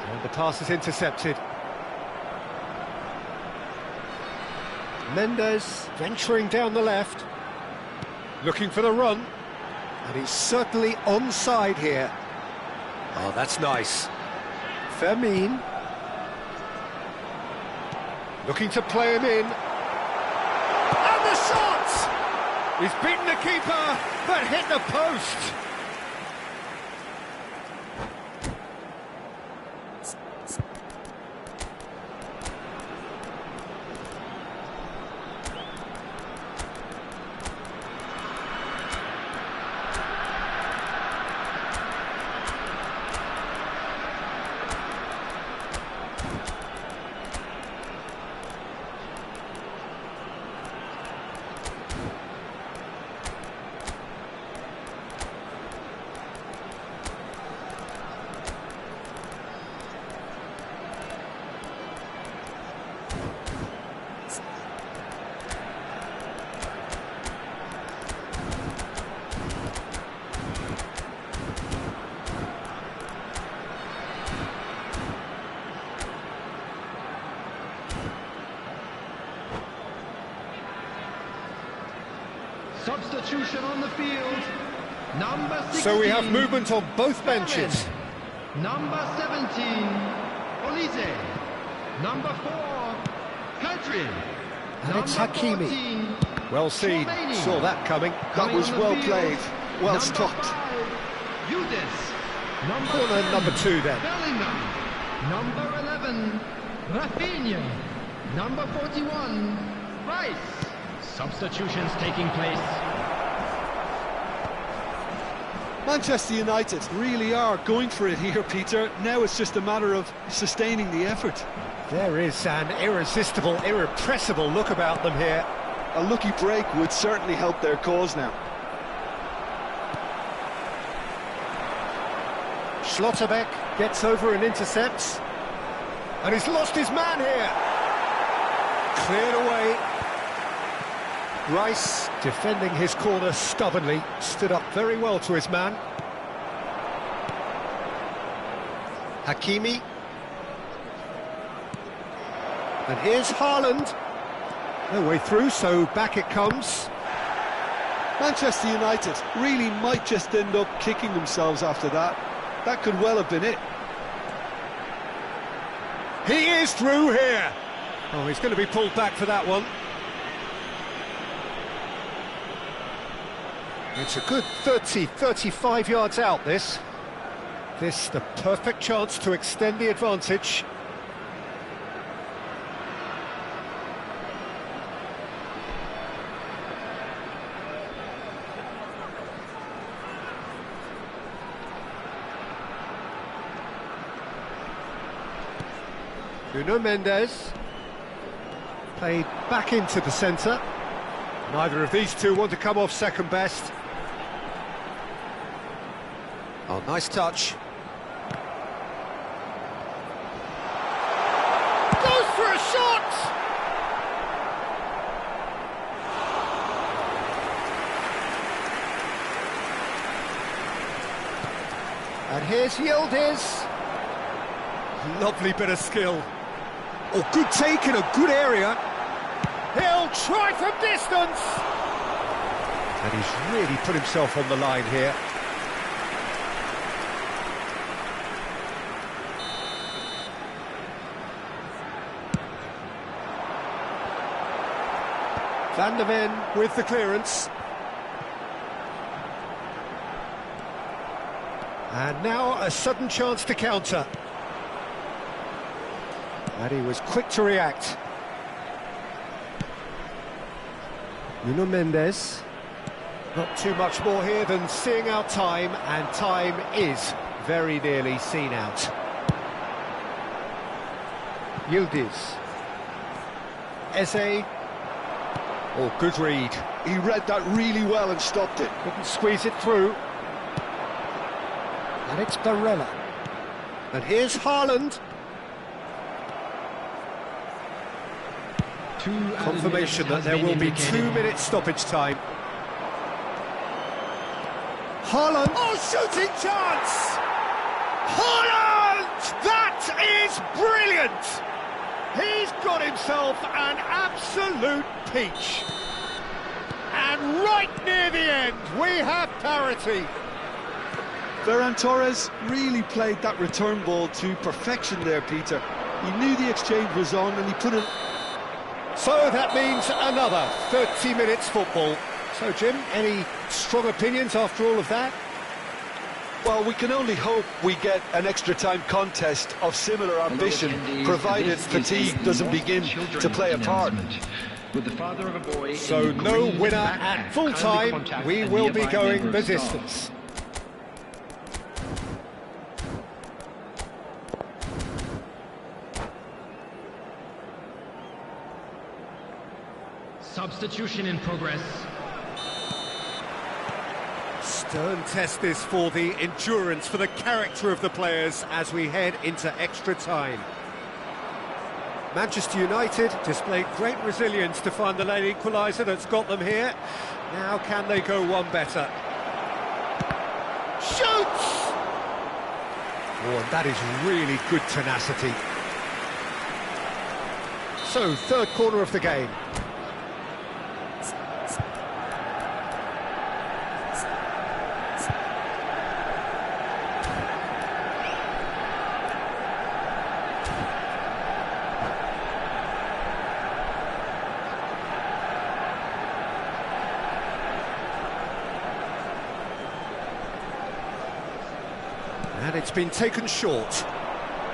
And the pass is intercepted. Mendes venturing down the left, looking for the run, and he's certainly onside here. Oh, that's nice. Vermin looking to play him in, and the shot! He's beaten the keeper, but hit the post. Substitution on the field. Number 16. So we have movement on both benches. Number 17, Olise. Number 4, Pedri. And it's Number Hakimi. 14, Well seen, Tchouaméni. saw that coming. That was on the well field. played, well Number stopped. 5, Yudes. Number Corner 10, number 2 then. Bellingham. Number 11, Rafinha. Number 41, Rice. Substitutions taking place. Manchester United really are going for it here, Peter. Now it's just a matter of sustaining the effort. There is an irresistible, irrepressible look about them here. A lucky break would certainly help their cause now. Schlotterbeck gets over and intercepts. And he's lost his man here. Cleared away. Rice, defending his corner stubbornly, stood up very well to his man. Hakimi. And here's Haaland. No way through, so back it comes. Manchester United really might just end up kicking themselves after that. That could well have been it. He is through here. Oh, he's going to be pulled back for that one. It's a good 30, 35 yards out, this. This, the perfect chance to extend the advantage. Nuno Mendes. Played back into the centre. Neither of these two want to come off second best. Oh, nice touch. Goes for a shot! And here's Yildiz. Lovely bit of skill. Oh, good take in a good area. He'll try from distance. And he's really put himself on the line here. Van der Ven with the clearance. And now a sudden chance to counter. And he was quick to react. Nuno Mendes. Not too much more here than seeing out time, and time is very nearly seen out. Yildiz. Eze. Oh, good read. He read that really well and stopped it. Couldn't squeeze it through. And it's Barella. And here's Haaland. Confirmation that there will be 2 minutes stoppage time. Haaland. Oh, shooting chance! Haaland! That is brilliant! He's got himself an absolute peach. And right near the end, we have parity. Ferran Torres really played that return ball to perfection there, Peter. He knew the exchange was on and he put it... So that means another 30 minutes football. So, Jim, any strong opinions after all of that? Well, we can only hope we get an extra-time contest of similar ambition, provided fatigue doesn't begin to play a part. With the father of a boy. So no winner at full time. We will be going the distance. Substitution in progress. Stern test this for the endurance, for the character of the players as we head into extra time. Manchester United displayed great resilience to find the late equaliser that's got them here. Now can they go one better? Shoots! Oh, and that is really good tenacity. So, third corner of the game. And it's been taken short.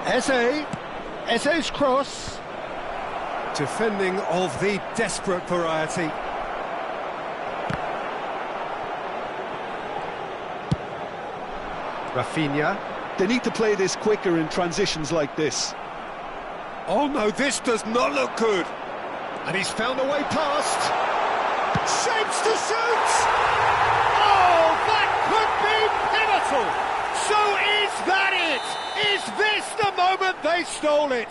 Eze's cross. Defending of the desperate variety. Rafinha. They need to play this quicker in transitions like this. Oh no, this does not look good. And he's found a way past. Shapes to shoot! Oh, that could be pivotal! So is that it? Is this the moment they stole it?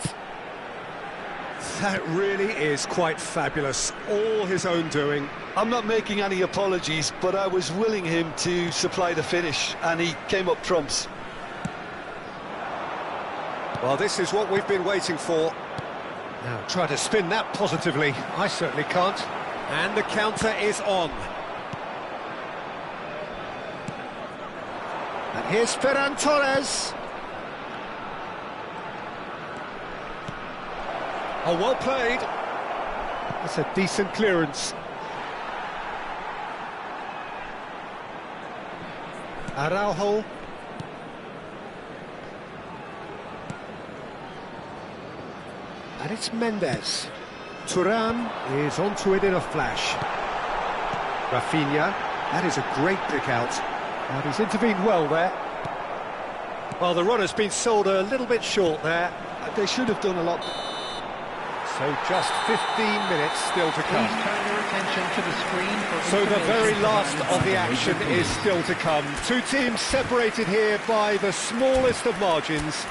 That really is quite fabulous. All his own doing. I'm not making any apologies, but I was willing him to supply the finish, and he came up trumps. Well, this is what we've been waiting for. Now, try to spin that positively. I certainly can't. And the counter is on. And here's Ferran Torres. Oh, well played. That's a decent clearance. Araujo. And it's Mendes. Thuram is onto it in a flash. Rafinha, that is a great pick out. And he's intervened well there. Well, the runner's been sold a little bit short there. They should have done a lot. So just 15 minutes still to come. Please turn your attention to the screen for So the very information last regarding of the the action replay. is still to come. Two teams separated here by the smallest of margins.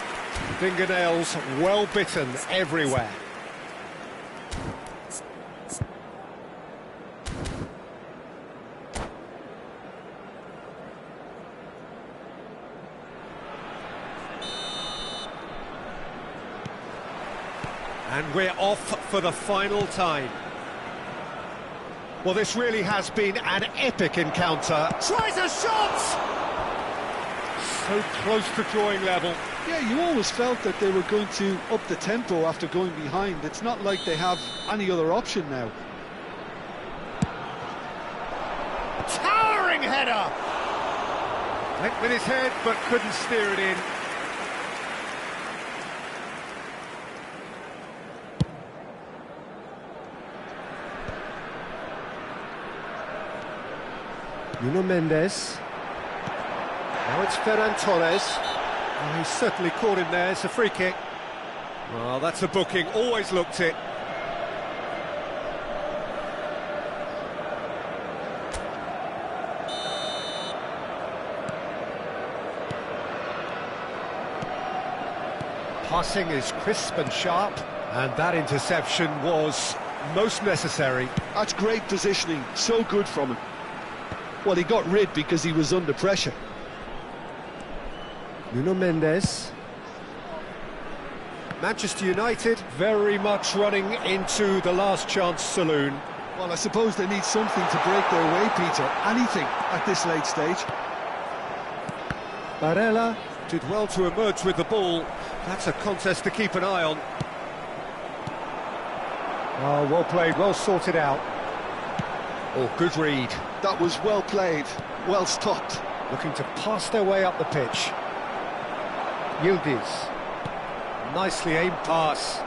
Fingernails well bitten everywhere. And we're off for the final time. Well, this really has been an epic encounter. Tries a shot! So close to drawing level. Yeah, you always felt that they were going to up the tempo after going behind. It's not like they have any other option now. Towering header! Went with his head, but couldn't steer it in. Nuno Mendes. Now it's Ferran Torres. Oh, he's certainly caught him there. It's a free kick. Well, that's a booking. Always looked it. Passing is crisp and sharp, and that interception was most necessary. That's great positioning. So good from him. Well, he got rid because he was under pressure. Nuno Mendes. Manchester United very much running into the last chance saloon. Well, I suppose they need something to break their way, Peter. Anything at this late stage. Barella did well to emerge with the ball. That's a contest to keep an eye on. Oh, well played, well sorted out. Oh, good read. That was well played, well stopped. Looking to pass their way up the pitch. Yildiz. Nicely aimed pass.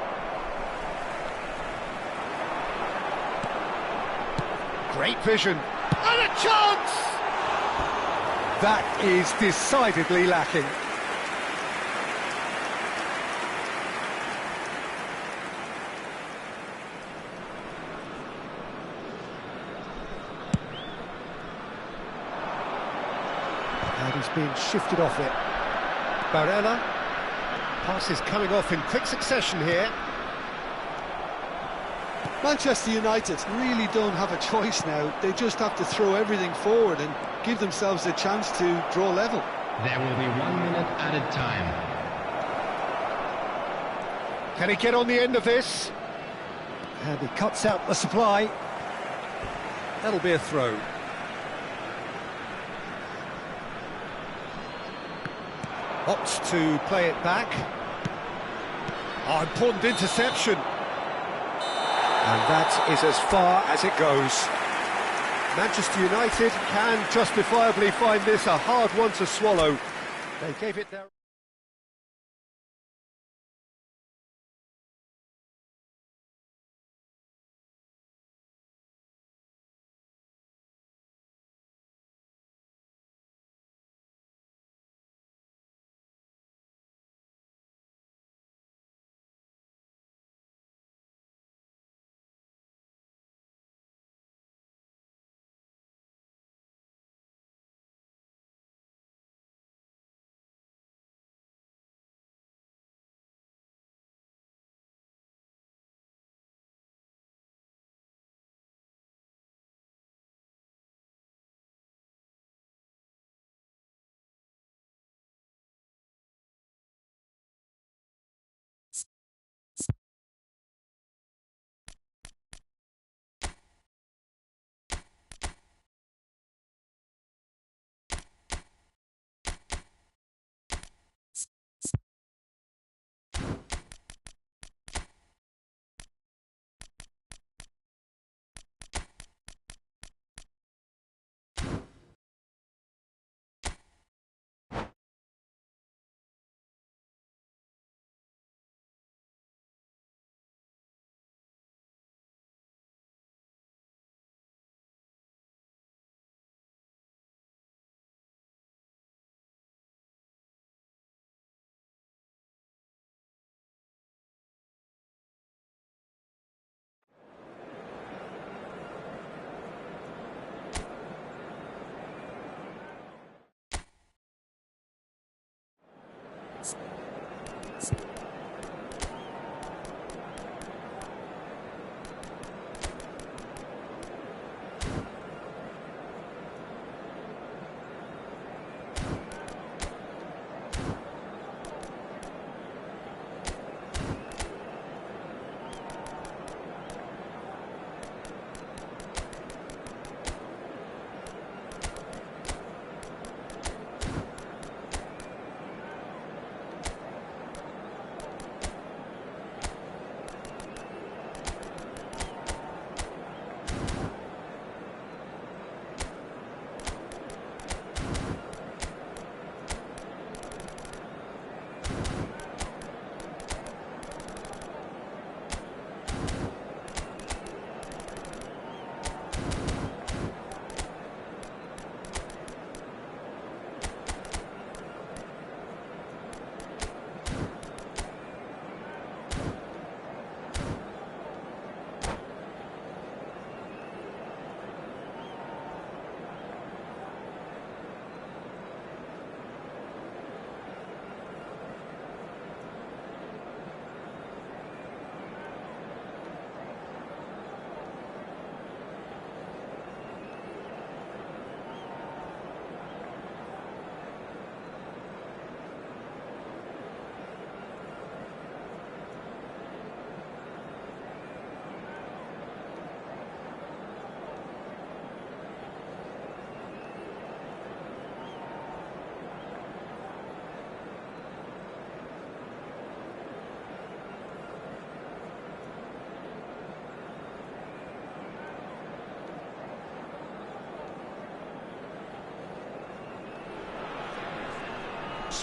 Great vision. And a chance! That is decidedly lacking. And he's being shifted off it. Barella. Pass is coming off in quick succession here. Manchester United really don't have a choice now. They just have to throw everything forward and give themselves a chance to draw level. There will be 1 minute added time. Can he get on the end of this? And he cuts out the supply. That'll be a throw. Opts to play it back. Oh, important interception. And that is as far as it goes. Manchester United can justifiably find this a hard one to swallow. They gave it their...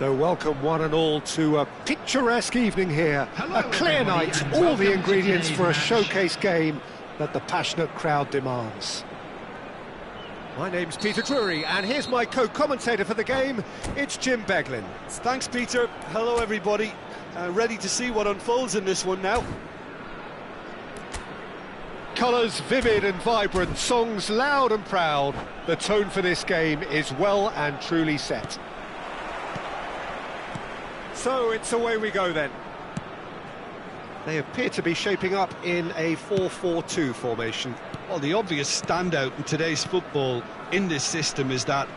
So welcome one and all to a picturesque evening here. Hello, A clear everybody, night, and all welcome the to ingredients today's for a match. showcase game that the passionate crowd demands. My name's Peter Drury, and here's my co-commentator for the game, it's Jim Beglin. Thanks, Peter. Hello, everybody. Ready to see what unfolds in this one now. Colours vivid and vibrant, songs loud and proud. The tone for this game is well and truly set. So it's away we go then. They appear to be shaping up in a 4-4-2 formation. Well, the obvious standout in today's football in this system is that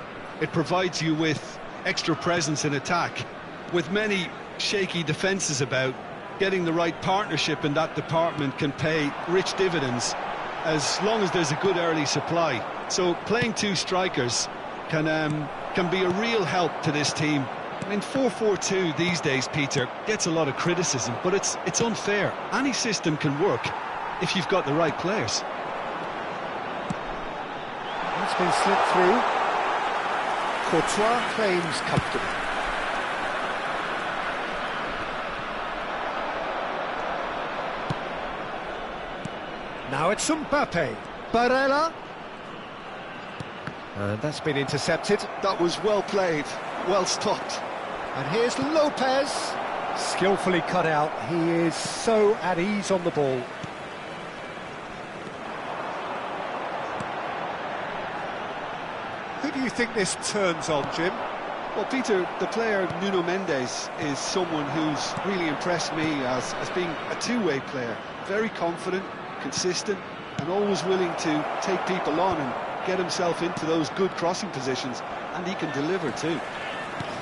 it provides you with extra presence in attack. With many shaky defences about, getting the right partnership in that department can pay rich dividends as long as there's a good early supply. So playing two strikers can be a real help to this team. I mean, 4-4-2 these days, Peter, gets a lot of criticism, but it's unfair. Any system can work if you've got the right players. That's been slipped through. Courtois claims comfortably. Now it's Mbappe. Barella. And that's been intercepted. That was well played, well stopped. And here's Lopez. Skillfully cut out. He is so at ease on the ball. Who do you think this turns on, Jim? Well, Peter, the player Nuno Mendes is someone who's really impressed me as being a two-way player. Very confident, consistent, and always willing to take people on and get himself into those good crossing positions, and he can deliver too.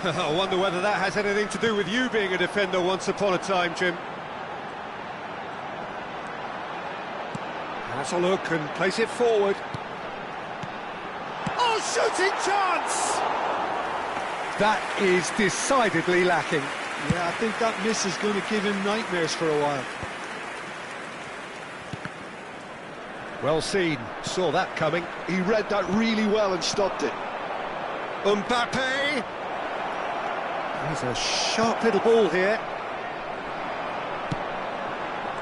I wonder whether that has anything to do with you being a defender once upon a time, Jim. Has a look and place it forward. Oh, shooting chance! That is decidedly lacking. Yeah, I think that miss is going to give him nightmares for a while. Well seen, saw that coming. He read that really well and stopped it. Mbappe! He's a sharp little ball here.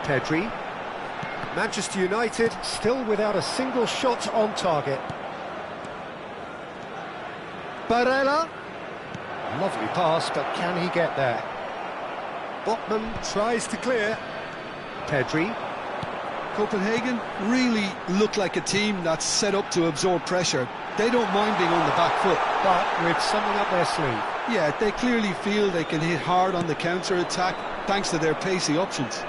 Pedri. Manchester United still without a single shot on target. Barella. Lovely pass, but can he get there? Botman tries to clear. Pedri. Copenhagen really look like a team that's set up to absorb pressure. They don't mind being on the back foot. But with something up their sleeve. Yeah, they clearly feel they can hit hard on the counter-attack thanks to their pacey options.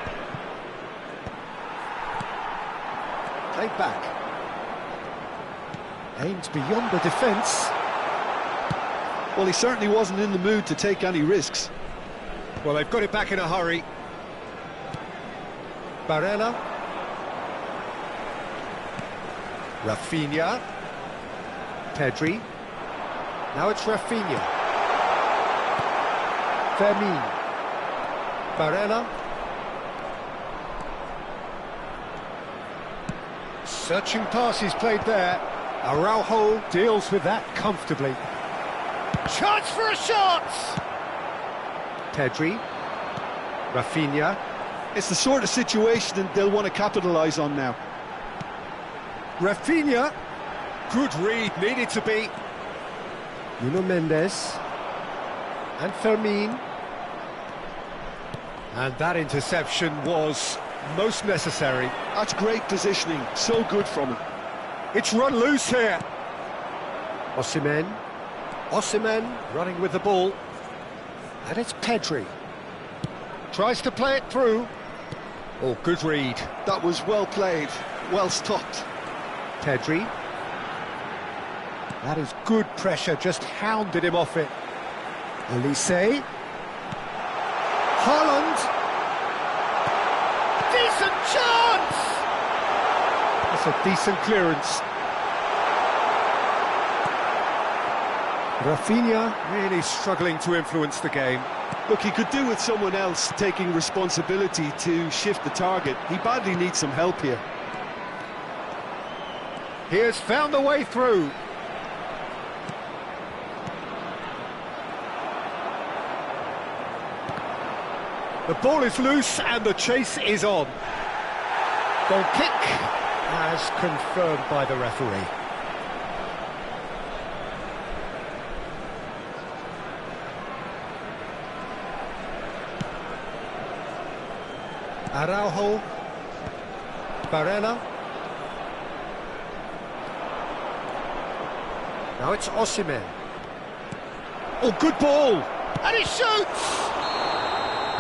Played back. Aimed beyond the defence. Well, he certainly wasn't in the mood to take any risks. Well, they've got it back in a hurry. Barella. Rafinha. Pedri. Now it's Rafinha. Fermin. Barella. Searching passes played there. Araujo deals with that comfortably. Chance for a shot! Pedri. Rafinha. It's the sort of situation they'll want to capitalise on now. Rafinha. Good read, needed to be. Nuno Mendes. And Fermin. And that interception was most necessary. That's great positioning, so good from him. It's run loose here. Osimhen. Osimhen running with the ball. And it's Pedri. Tries to play it through. Oh, good read. That was well played, well stopped. Pedri. That is good pressure, just hounded him off it. Olise. Haaland. Decent chance! That's a decent clearance. Rafinha. Really struggling to influence the game. Look, he could do with someone else taking responsibility to shift the target. He badly needs some help here. He has found a way through. The ball is loose and the chase is on. Goal kick as confirmed by the referee. Araujo. Barella. Now it's Osimhen. Oh, good ball! And he shoots!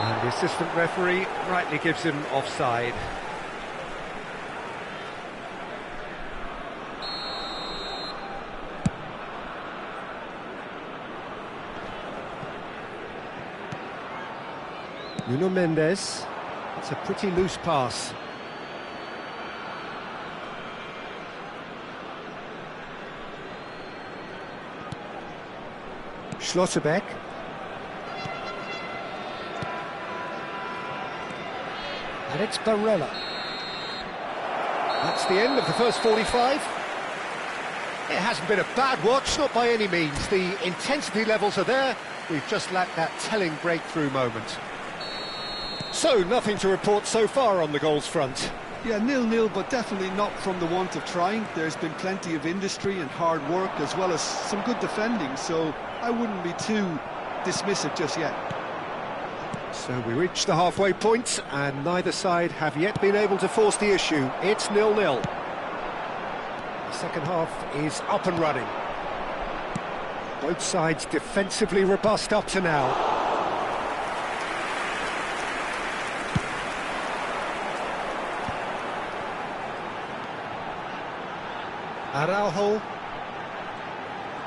And the assistant referee rightly gives him offside. Nuno Mendes. It's a pretty loose pass. Schlotterbeck. And it's Barella. That's the end of the first 45. It hasn't been a bad watch, not by any means. The intensity levels are there. We've just lacked that telling breakthrough moment. So, nothing to report so far on the goals front. Yeah, 0-0, but definitely not from the want of trying. There's been plenty of industry and hard work, as well as some good defending, so I wouldn't be too dismissive just yet. So we reach the halfway point, and neither side have yet been able to force the issue. It's 0-0. The second half is up and running. Both sides defensively robust up to now.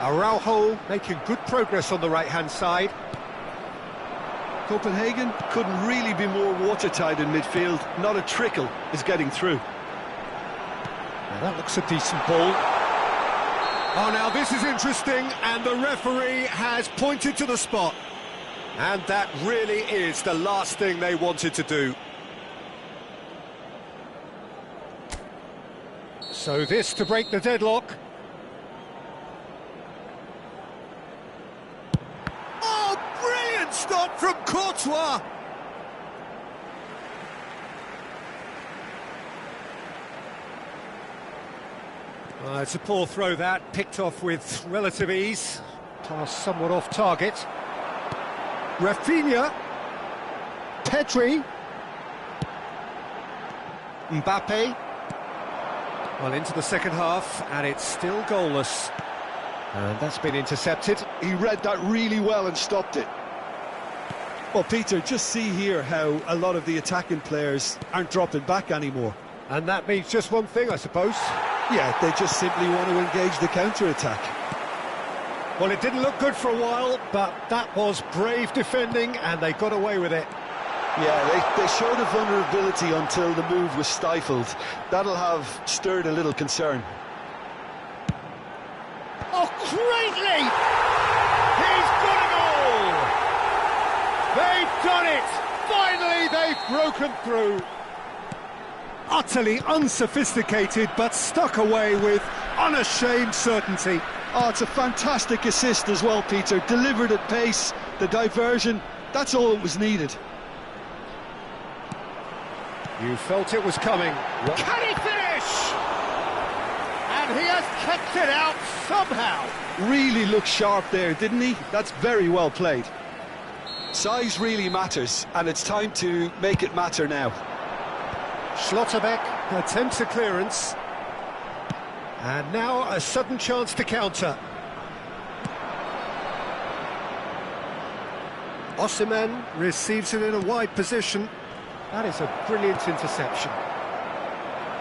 Araujo making good progress on the right-hand side. Copenhagen couldn't really be more watertight in midfield. Not a trickle is getting through. Now that looks a decent ball. Oh, now this is interesting, and the referee has pointed to the spot. And that really is the last thing they wanted to do. So this to break the deadlock. Oh, brilliant stop from Courtois! It's a poor throw that, picked off with relative ease. Pass somewhat off target. Rafinha. Pedri. Mbappe. Well, into the second half, and it's still goalless. And that's been intercepted. He read that really well and stopped it. Well, Peter, just see here how a lot of the attacking players aren't dropping back anymore. And that means just one thing, I suppose. Yeah, they just simply want to engage the counter-attack. Well, it didn't look good for a while, but that was brave defending, and they got away with it. Yeah, they showed a vulnerability until the move was stifled. That'll have stirred a little concern. Oh, great leap! He's got a goal! They've done it! Finally, they've broken through. Utterly unsophisticated, but stuck away with unashamed certainty. Oh, it's a fantastic assist as well, Peter. Delivered at pace, the diversion, that's all that was needed. You felt it was coming. Can he finish? And he has kept it out somehow. Really looked sharp there, didn't he? That's very well played. Size really matters, and it's time to make it matter now. Schlotterbeck attempts a clearance. And now a sudden chance to counter. Osimhen receives it in a wide position. That is a brilliant interception.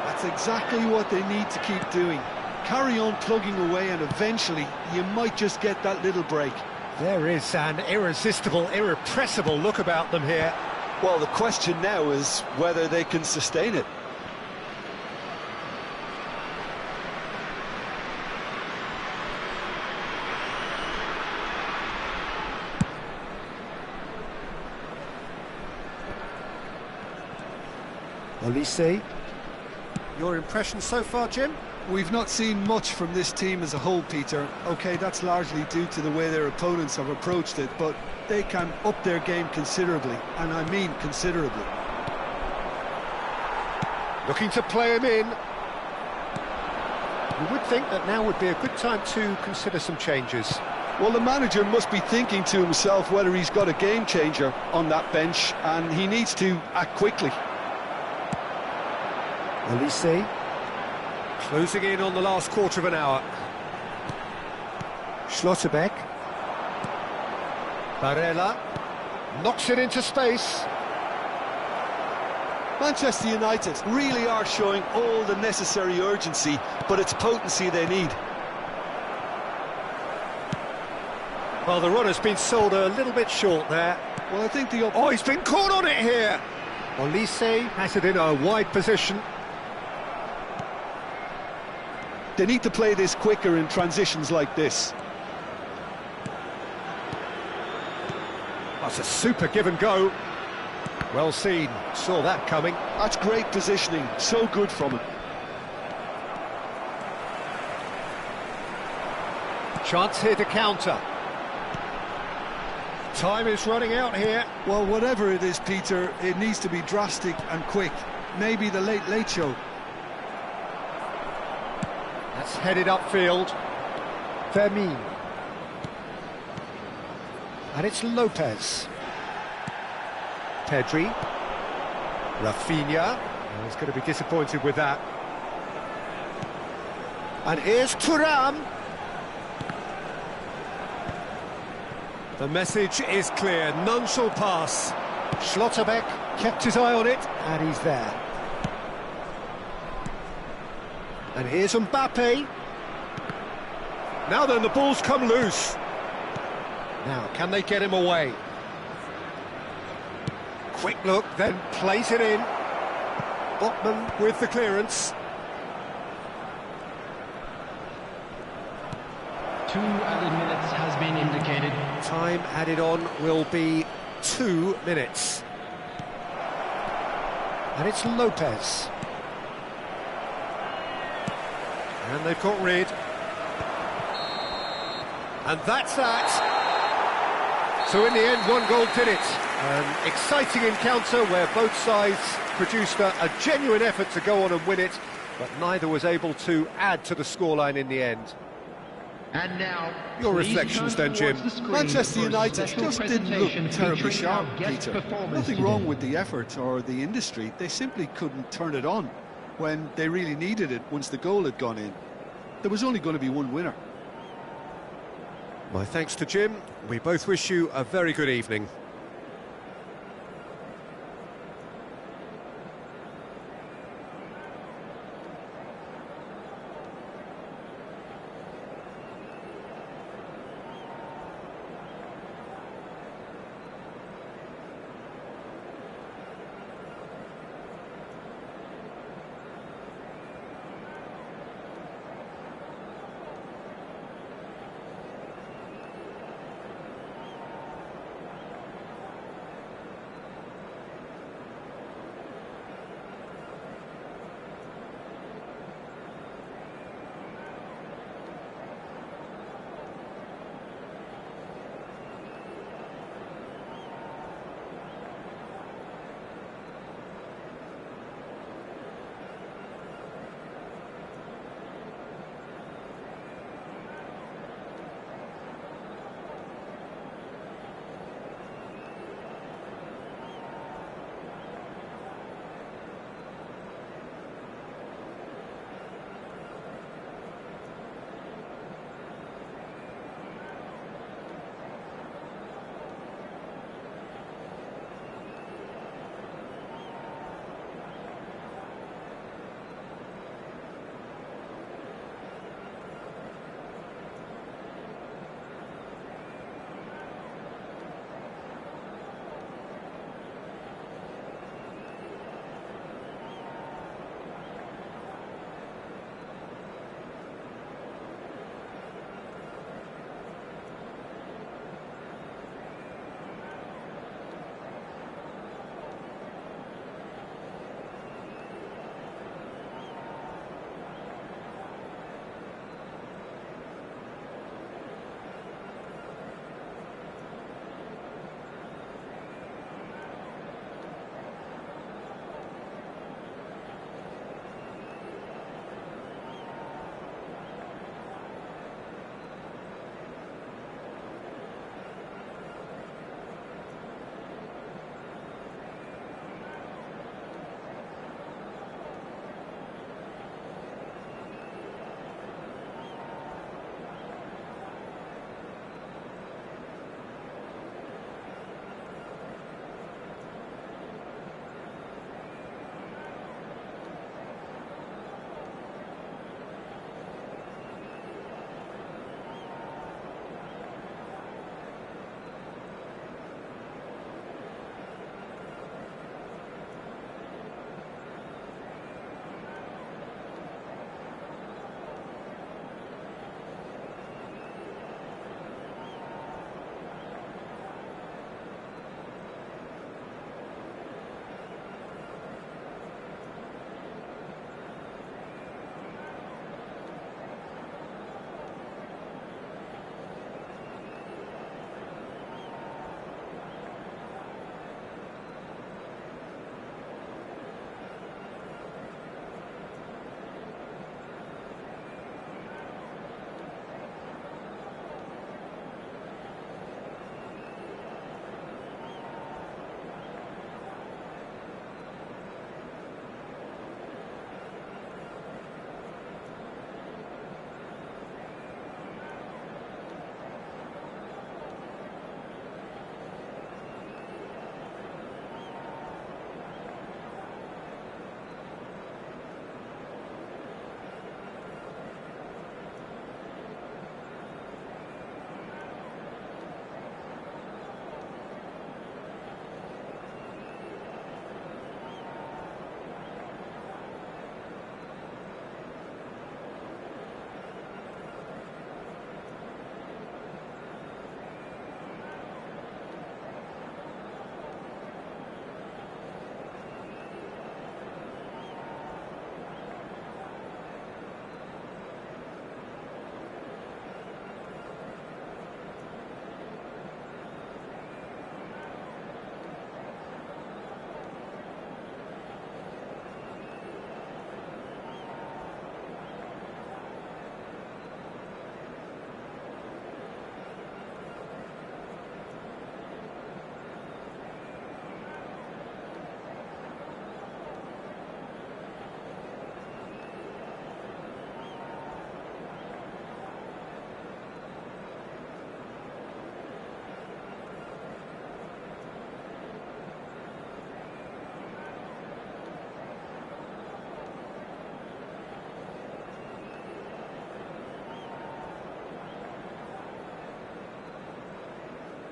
That's exactly what they need to keep doing. Carry on plugging away, and eventually you might just get that little break. There is an irresistible, irrepressible look about them here. Well, the question now is whether they can sustain it. Olise, your impression so far, Jim? We've not seen much from this team as a whole, Peter. OK, that's largely due to the way their opponents have approached it, but they can up their game considerably, and I mean considerably. Looking to play him in. You would think that now would be a good time to consider some changes. Well, the manager must be thinking to himself whether he's got a game changer on that bench, and he needs to act quickly. Olise, closing in on the last quarter of an hour. Schlotterbeck. Barella knocks it into space. Manchester United really are showing all the necessary urgency, but it's potency they need. Well, the run has been sold a little bit short there. Well, I think the... Oh, he's been caught on it here! Olise has it in a wide position. They need to play this quicker in transitions like this. That's a super give and go. Well seen, saw that coming. That's great positioning, so good from him. Chance here to counter. Time is running out here. Well, whatever it is, Peter, it needs to be drastic and quick. Maybe the late show. That's headed upfield. Fermin. And it's Lopez. Pedri. Rafinha. Oh, he's going to be disappointed with that. And here's Thuram. The message is clear, none shall pass. Schlotterbeck kept his eye on it, and he's there. And here's Mbappe. Now then, the ball's come loose. Now, can they get him away? Quick look, then plays it in. Botman with the clearance. 2 added minutes has been indicated. Time added on will be 2 minutes. And it's Lopez. And they've got rid. And that's that. So in the end, 1 goal did it. An exciting encounter where both sides produced a genuine effort to go on and win it, but neither was able to add to the scoreline in the end. And now, Your please reflections turn then, Jim. towards the screen Manchester for a United special just didn't look presentation terribly featuring sharp, our guest Peter. performers Nothing today. wrong with the effort or the industry. They simply couldn't turn it on when they really needed it once the goal had gone in. There was only going to be one winner. My thanks to Jim. We both wish you a very good evening.